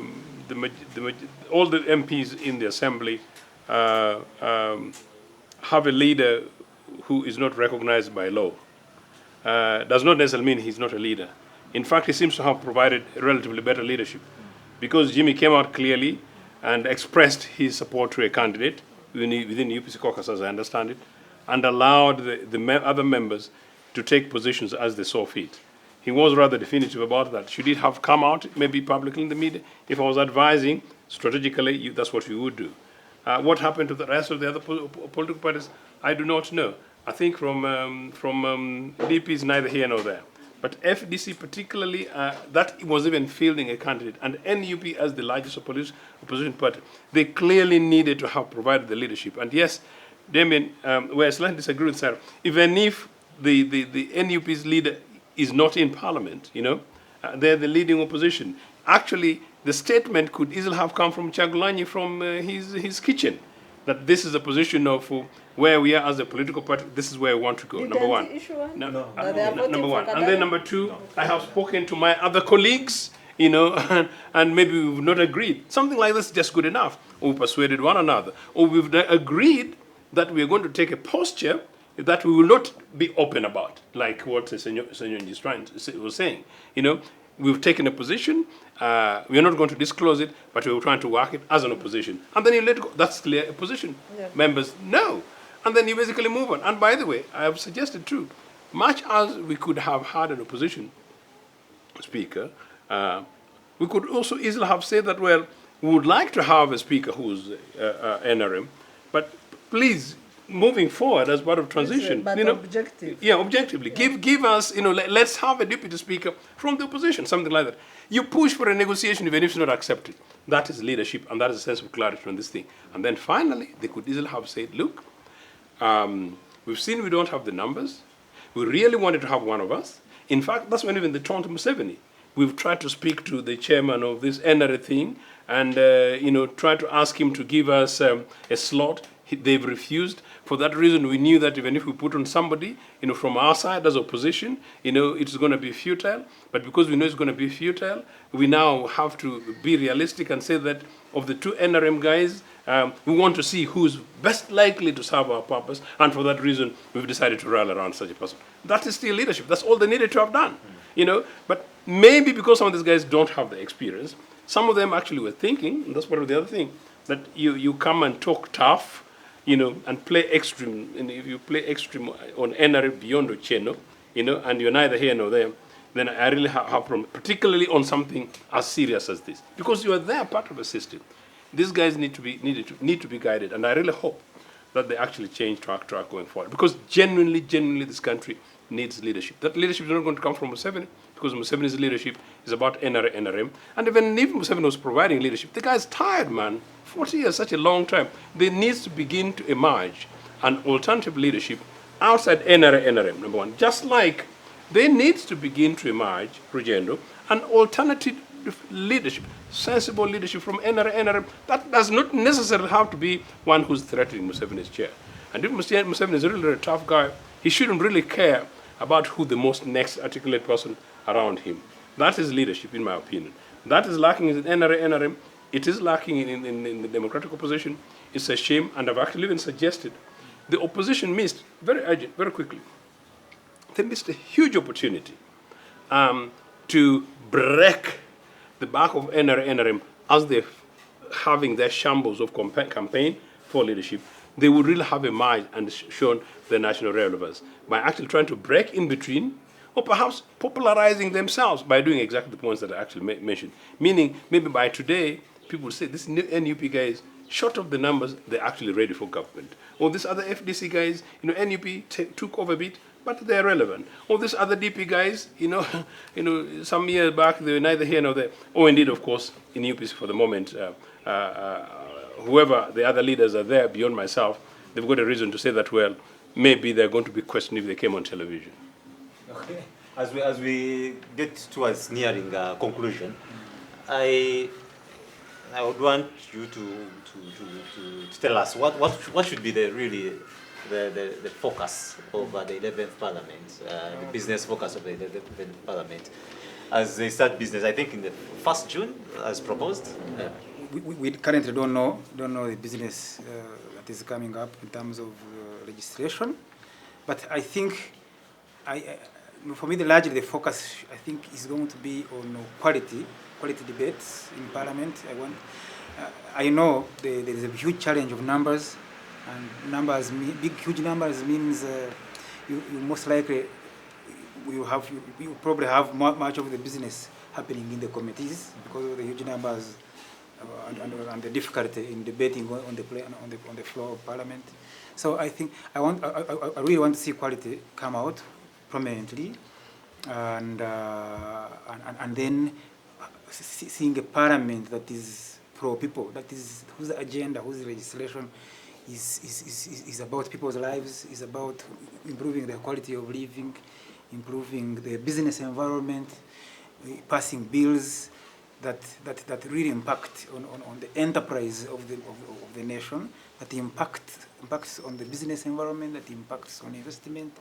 the MPs in the assembly have a leader who is not recognized by law. Does not necessarily mean he's not a leader. In fact, he seems to have provided relatively better leadership, because Jimmy came out clearly and expressed his support to a candidate within the UPC caucus, as I understand it, and allowed the other members to take positions as they saw fit. He was rather definitive about that. Should it have come out, maybe publicly in the media? If I was advising strategically, that's what you would do. What happened to the rest of the other political parties, I do not know. I think from DP is neither here nor there. But FDC particularly, that was even fielding a candidate, and NUP as the largest opposition party, they clearly needed to have provided the leadership. And yes, Damien, where I slightly disagree with Sarah, even if the NUP's leader is not in parliament, they're the leading opposition. Actually, the statement could easily have come from Chagulanyi from his kitchen, that this is a position of where we are as a political party, this is where we want to go, number one. Number one. And then number two, I have spoken to my other colleagues, and maybe we've not agreed. Something like this is just good enough. Or we persuaded one another. Or we've agreed that we're going to take a posture that we will not be open about, like what Senor was saying. We've taken a position, we are not going to disclose it, but we're trying to work it as an opposition. And then you let go. That's clear opposition. Yeah. Members, no. And then you basically move on. And by the way, I have suggested too, much as we could have had an opposition speaker, we could also easily have said that, well, we would like to have a speaker who's NRM, but please, moving forward as part of transition, but objective. Yeah, objectively. Yeah. Give us, let's have a deputy speaker from the opposition, something like that. You push for a negotiation even if it's not accepted. That is leadership, and that is a sense of clarity on this thing. And then finally, they could easily have said, look, we've seen we don't have the numbers. We really wanted to have one of us. In fact, that's when even the Tonto Museveni, we've tried to speak to the chairman of this NRA thing and, try to ask him to give us a slot. They've refused. For that reason, we knew that even if we put on somebody, from our side as opposition, it's going to be futile. But because we know it's going to be futile, we now have to be realistic and say that of the two NRM guys, we want to see who's best likely to serve our purpose. And for that reason, we've decided to rally around such a person. That is still leadership. That's all they needed to have done. But maybe because some of these guys don't have the experience, some of them actually were thinking, and that's part of the other thing, that you come and talk tough, and play extreme. And if you play extreme on NRA beyond Ochieno, and you're neither here nor there, then I really have problem, particularly on something as serious as this, because you are there part of a system. These guys need to be guided, and I really hope that they actually change track going forward, because genuinely, this country needs leadership. That leadership is not going to come from Museveni, because Museveni's leadership is about NRA, NRM, and even if Museveni was providing leadership, the guy's tired, man. 40 years, such a long time. There needs to begin to emerge an alternative leadership outside NRA, NRM, number one. Just like there needs to begin to emerge, Rugyendo, an alternative leadership, sensible leadership from NRA, NRM. That does not necessarily have to be one who's threatening Museveni's chair. And if Museveni is really a tough guy, he shouldn't really care about who the most next articulate person around him. That is leadership, in my opinion. That is lacking in NRA, NRM. It is lacking in the democratic opposition. It's a shame, and I've actually even suggested the opposition missed, very urgent, very quickly. They missed a huge opportunity to break the back of NRA, NRM as they're having their shambles of campaign for leadership. They would really have emerged and shown the national relevance by actually trying to break in between, or perhaps popularizing themselves by doing exactly the points that I actually mentioned. Meaning, maybe by today, people say, this new NUP guys, short of the numbers, they're actually ready for government. Or this other FDC guys, NUP took over a bit, but they're relevant. Or this other DP guys, some years back, they were neither here nor there. Or indeed, of course, in UPC for the moment, whoever the other leaders are there beyond myself, they've got a reason to say that, well, maybe they're going to be questioned if they came on television. Okay. As we get towards nearing conclusion, I would want you to tell us what should be the focus of the 11th Parliament, the business focus of the 11th Parliament, as they start business. I think in the 1st June, as proposed. We currently don't know the business that is coming up in terms of registration, but I think for me, largely the focus, I think, is going to be on quality debates in Parliament. I know there is a huge challenge of numbers, and huge numbers means you most likely you probably have much of the business happening in the committees because of the huge numbers and the difficulty in debating on the floor of Parliament. So I think I really want to see quality come out prominently, and then seeing a Parliament that is pro people, that is whose agenda, whose legislation is about people's lives, is about improving their quality of living, improving the business environment, passing bills that really impact on the enterprise of the nation, that impacts on the business environment, that impacts on investment,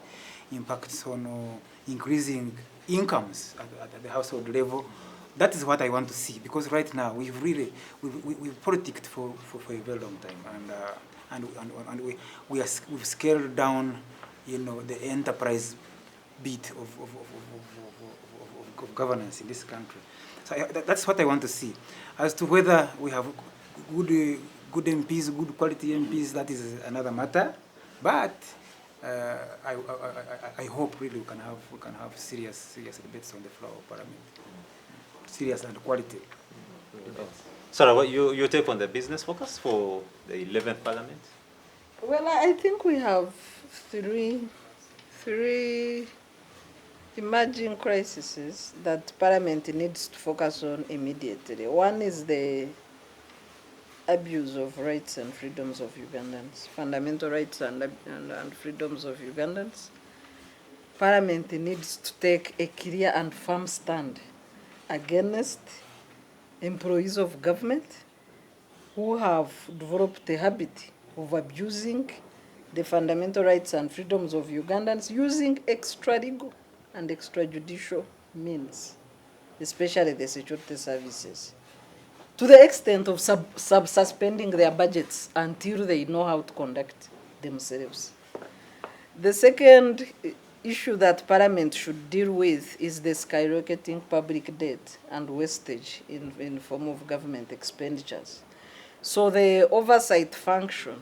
impacts on increasing incomes at the household level. That is what I want to see, because right now we've politicked for a very long time, and we've scaled down, the enterprise bit of governance in this country. So that's what I want to see. As to whether we have good MPs, good quality MPs, that is another matter. But I hope really we can have serious debates on the floor of Parliament. Serious and quality debates. Sarah, what your take on the business focus for the 11th Parliament? Well, I think we have three emerging crises that Parliament needs to focus on immediately. One is the abuse of rights and freedoms of Ugandans, fundamental rights and freedoms of Ugandans. Parliament needs to take a clear and firm stand against employees of government who have developed a habit of abusing the fundamental rights and freedoms of Ugandans using extralegal and extrajudicial means, especially the security services, to the extent of suspending their budgets until they know how to conduct themselves. The second issue that Parliament should deal with is the skyrocketing public debt and wastage in form of government expenditures. So the oversight function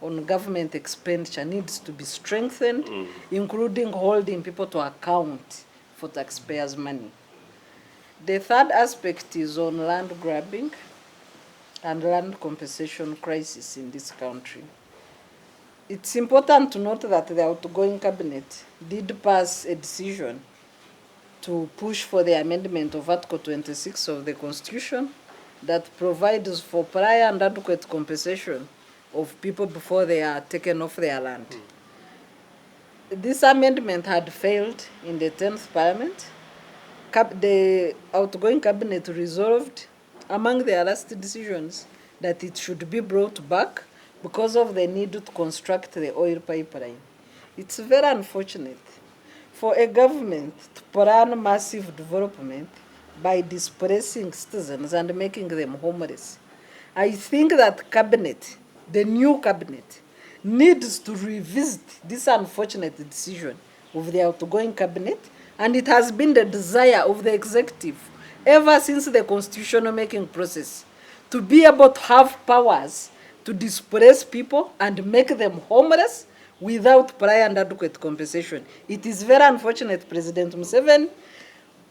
on government expenditure needs to be strengthened, including holding people to account for taxpayers' money. The third aspect is on land grabbing and land compensation crisis in this country. It's important to note that the outgoing cabinet did pass a decision to push for the amendment of Article 26 of the Constitution that provides for prior and adequate compensation of people before they are taken off their land. This amendment had failed in the 10th Parliament. The outgoing cabinet resolved, among their last decisions, that it should be brought back because of the need to construct the oil pipeline. It's very unfortunate for a government to plan massive development by displacing citizens and making them homeless. I think that cabinet, the new cabinet, needs to revisit this unfortunate decision of the outgoing cabinet, and it has been the desire of the executive ever since the constitutional making process to be able to have powers to displace people and make them homeless without prior and adequate compensation. It is very unfortunate, President Museveni,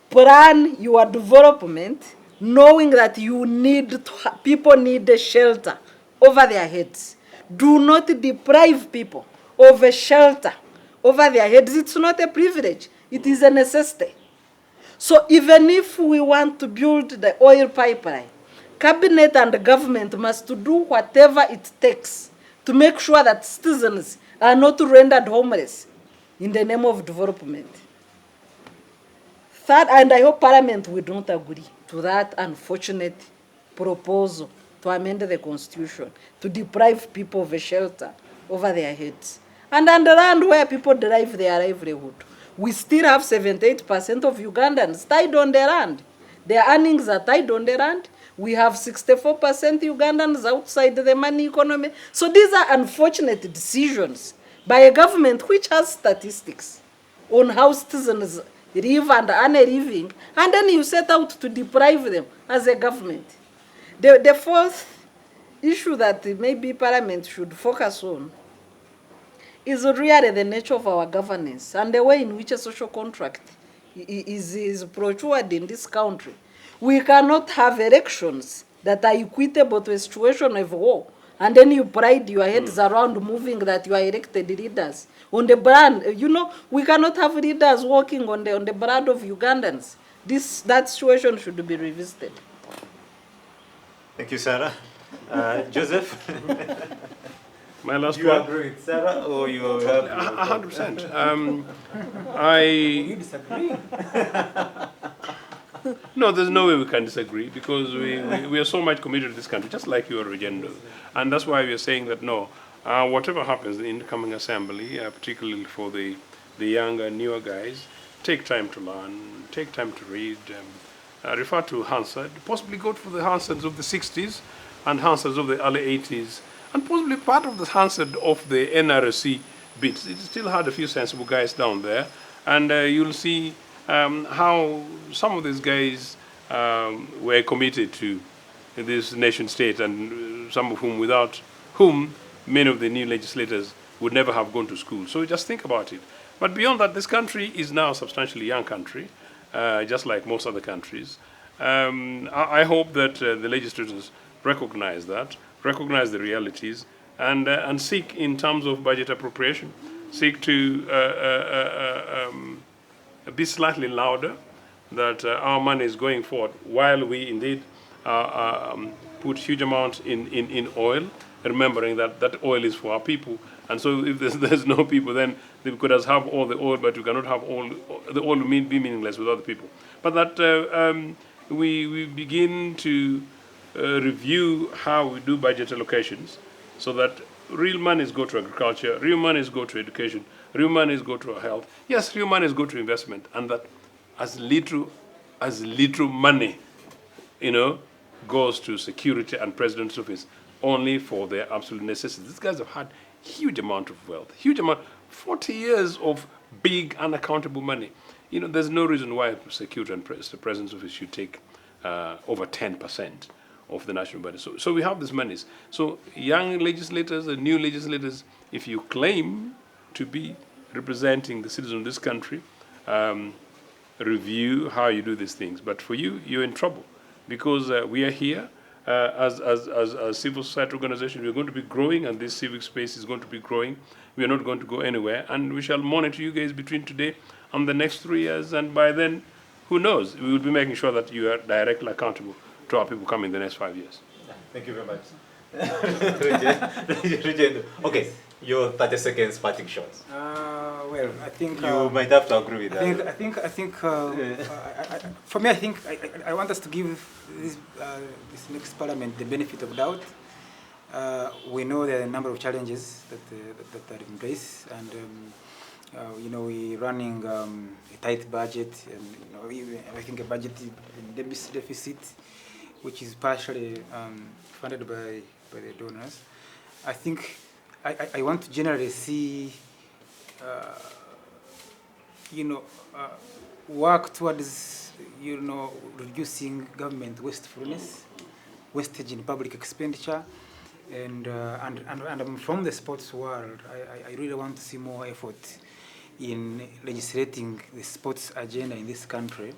plan your development knowing that you need people need a shelter over their heads. Do not deprive people of a shelter over their heads. It's not a privilege, it is a necessity. So even if we want to build the oil pipeline, cabinet and government must do whatever it takes to make sure that citizens are not rendered homeless in the name of development. Third, and I hope Parliament will not agree to that unfortunate proposal to amend the Constitution, to deprive people of a shelter over their heads. And on the land where people derive their livelihood, we still have 78% of Ugandans tied on the land. Their earnings are tied on the land. We have 64% Ugandans outside the money economy. So these are unfortunate decisions by a government which has statistics on how citizens live and earn a living, and then you set out to deprive them as a government. The fourth issue that maybe Parliament should focus on is really the nature of our governance and the way in which a social contract is procured in this country. We cannot have elections that are equitable to a situation of war, and then you pride your heads around moving that you are elected leaders on the brand. You know, we cannot have leaders working on the brand of Ugandans. That situation should be revisited. Thank you, Sarah. Joseph? My last Do you one. agree with Sarah or you have... 100%. You disagree? No, there's no way we can disagree because we are so much committed to this country, just like you are, Rugyendo. And that's why we are saying that no, whatever happens in the incoming assembly, particularly for the younger, newer guys, take time to learn, take time to read, refer to Hansard, possibly go for the Hansads of the 60s and Hansads of the early 80s, and possibly part of the Hansard of the NRC bits. It still had a few sensible guys down there, and you'll see how some of these guys were committed to this nation state, and some of whom, without whom many of the new legislators would never have gone to school. So just think about it. But beyond that, this country is now a substantially young country, just like most other countries. I hope that the legislators recognize that, recognize the realities, and seek, in terms of budget appropriation, seek to be slightly louder that our money is going forward while we indeed put huge amounts in oil, remembering that that oil is for our people. And so if there's no people, then they could have all the oil, but we cannot have all the oil be meaningless without the people. But that we begin to review how we do budget allocations so that real monies go to agriculture, real monies go to education, real monies go to health. Yes, real monies go to investment, and that as little money, goes to security and president's office only for their absolute necessities. These guys have had huge amount of wealth, 40 years of big unaccountable money. There's no reason why security and the president's office should take over 10% of the national budget. So we have these monies. So young legislators and new legislators, if you claim to be representing the citizens of this country, review how you do these things. But for you, you're in trouble because we are here as a civil society organization. We're going to be growing, and this civic space is going to be growing. We are not going to go anywhere, and we shall monitor you guys between today and the next 3 years, and by then, who knows? We will be making sure that you are directly accountable to our people coming in the next 5 years. Thank you very much. Rugyendo. Okay, your 30 seconds parting shots. Well, I think You might have to agree with that. I think for me, I want us to give this next parliament the benefit of doubt. We know there are a number of challenges that are in place, and we're running a tight budget, and I think a budget deficit, which is partially funded by the donors. I think I want to generally see, work towards, reducing government wastefulness, wastage in public expenditure, and I'm from the sports world. I really want to see more effort in legislating the sports agenda in this country,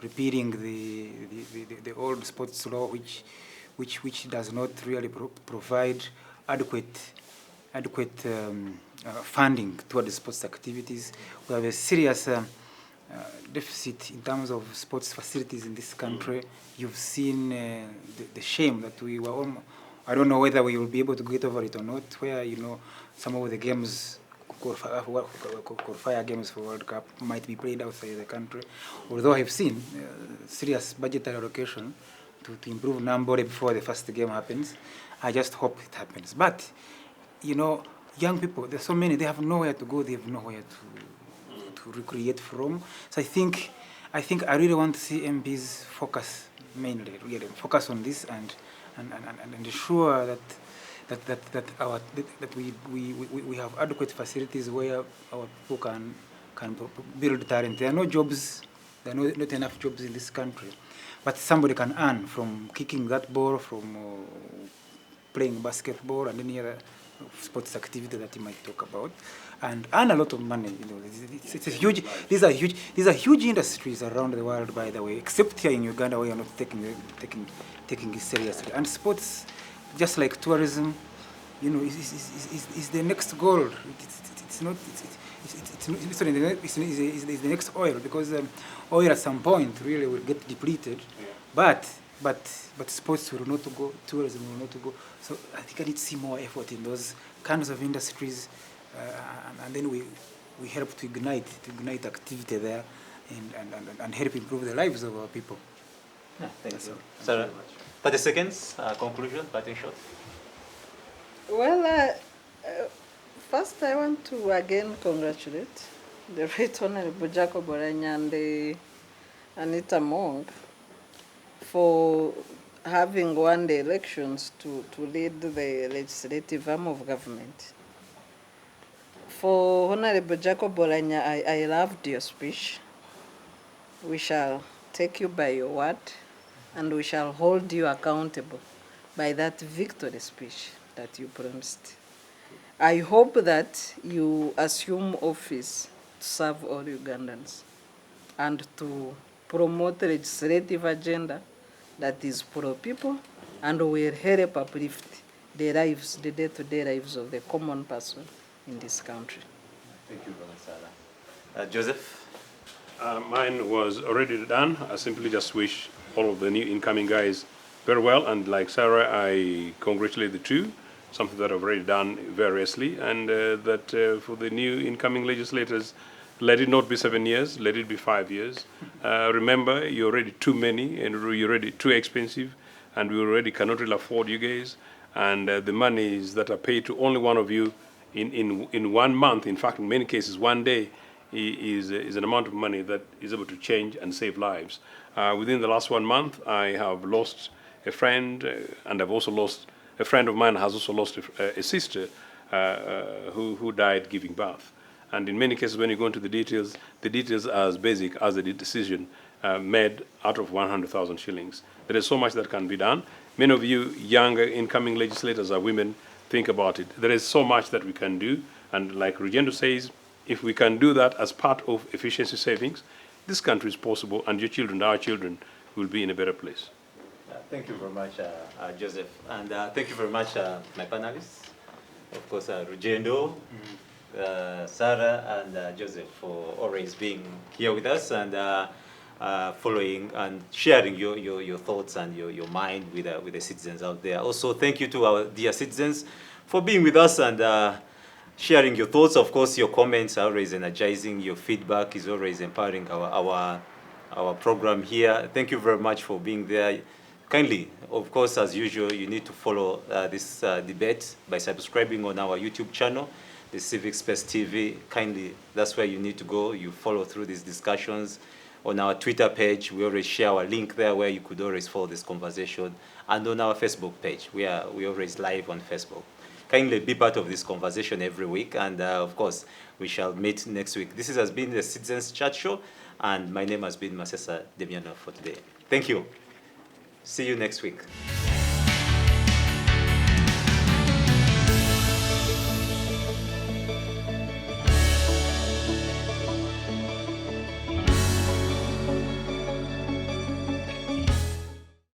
repealing the old sports law, which does not really provide adequate funding toward the sports activities. We have a serious deficit in terms of sports facilities in this country. You've seen the shame that we were almost, I don't know whether we will be able to get over it or not, where, some of the games, qualifier games for World Cup might be played outside the country. Although I've seen serious budgetary allocation to improve Nambole before the first game happens. I just hope it happens. But, young people, there's so many, they have nowhere to go, they have nowhere to recreate from. So I think I really want to see MPs focus mainly, really focus on this and ensure that we have adequate facilities where our people can build talent. There are no jobs, there are not enough jobs in this country, but somebody can earn from kicking that ball, from playing basketball and any other sports activity that you might talk about, and earn a lot of money. It's a huge. These are huge industries around the world, by the way. Except here in Uganda, where you're not taking it seriously. And sports, just like tourism, is the next gold. It's not. It's the next oil, because oil at some point really will get depleted, but sports will not go, tourism will not go. So I think I need to see more effort in those kinds of industries, and then we help to ignite activity there, and help improve the lives of our people. Yeah, thank you. Sarah, 30 seconds, conclusion, parting shot. Well, first I want to again congratulate the Right Honorable Jacob Oranya and the Anita Monk for having won the elections to lead the legislative arm of government. For Honorable Jacob Oranya, I loved your speech. We shall take you by your word, and we shall hold you accountable by that victory speech that you promised. I hope that you assume office to serve all Ugandans and to promote the legislative agenda that is pro-people and will help uplift the lives, the day-to-day lives of the common person in this country. Thank you very much, Sarah. Joseph? Mine was already done. I simply just wish all of the new incoming guys very well, and like Sarah, I congratulate the two, something that I've already done variously, and that for the new incoming legislators, let it not be 7 years, let it be 5 years. Remember, you're already too many, and you're already too expensive, and we already cannot really afford you guys, and the monies that are paid to only one of you in 1 month, in fact, in many cases, 1 day, is an amount of money that is able to change and save lives. Within the last 1 month, I have lost a friend, and I've also lost, a friend of mine has also lost a sister who died giving birth. And in many cases, when you go into the details are as basic as the decision made out of 100,000 shillings. There is so much that can be done. Many of you younger incoming legislators are women. Think about it. There is so much that we can do. And like Rugyendo says, if we can do that as part of efficiency savings, this country is possible, and your children, our children, will be in a better place. Thank you very much, Joseph. And thank you very much, my panelists. Of course, Rugyendo, Sarah, and Joseph, for always being here with us and following and sharing your thoughts and your mind with the citizens out there. Also, thank you to our dear citizens for being with us and sharing your thoughts. Of course, your comments are always energizing. Your feedback is always empowering our program here. Thank you very much for being there. Kindly, of course, as usual, you need to follow this debate by subscribing on our YouTube channel. the Civic Space TV. Kindly, that's where you need to go. You follow through these discussions. On our Twitter page, we always share our link there where you could always follow this conversation. And on our Facebook page, we always live on Facebook. Kindly be part of this conversation every week. And of course, we shall meet next week. This has been the Citizens Chat Show. And my name has been Masesa Demiano for today. Thank you. See you next week.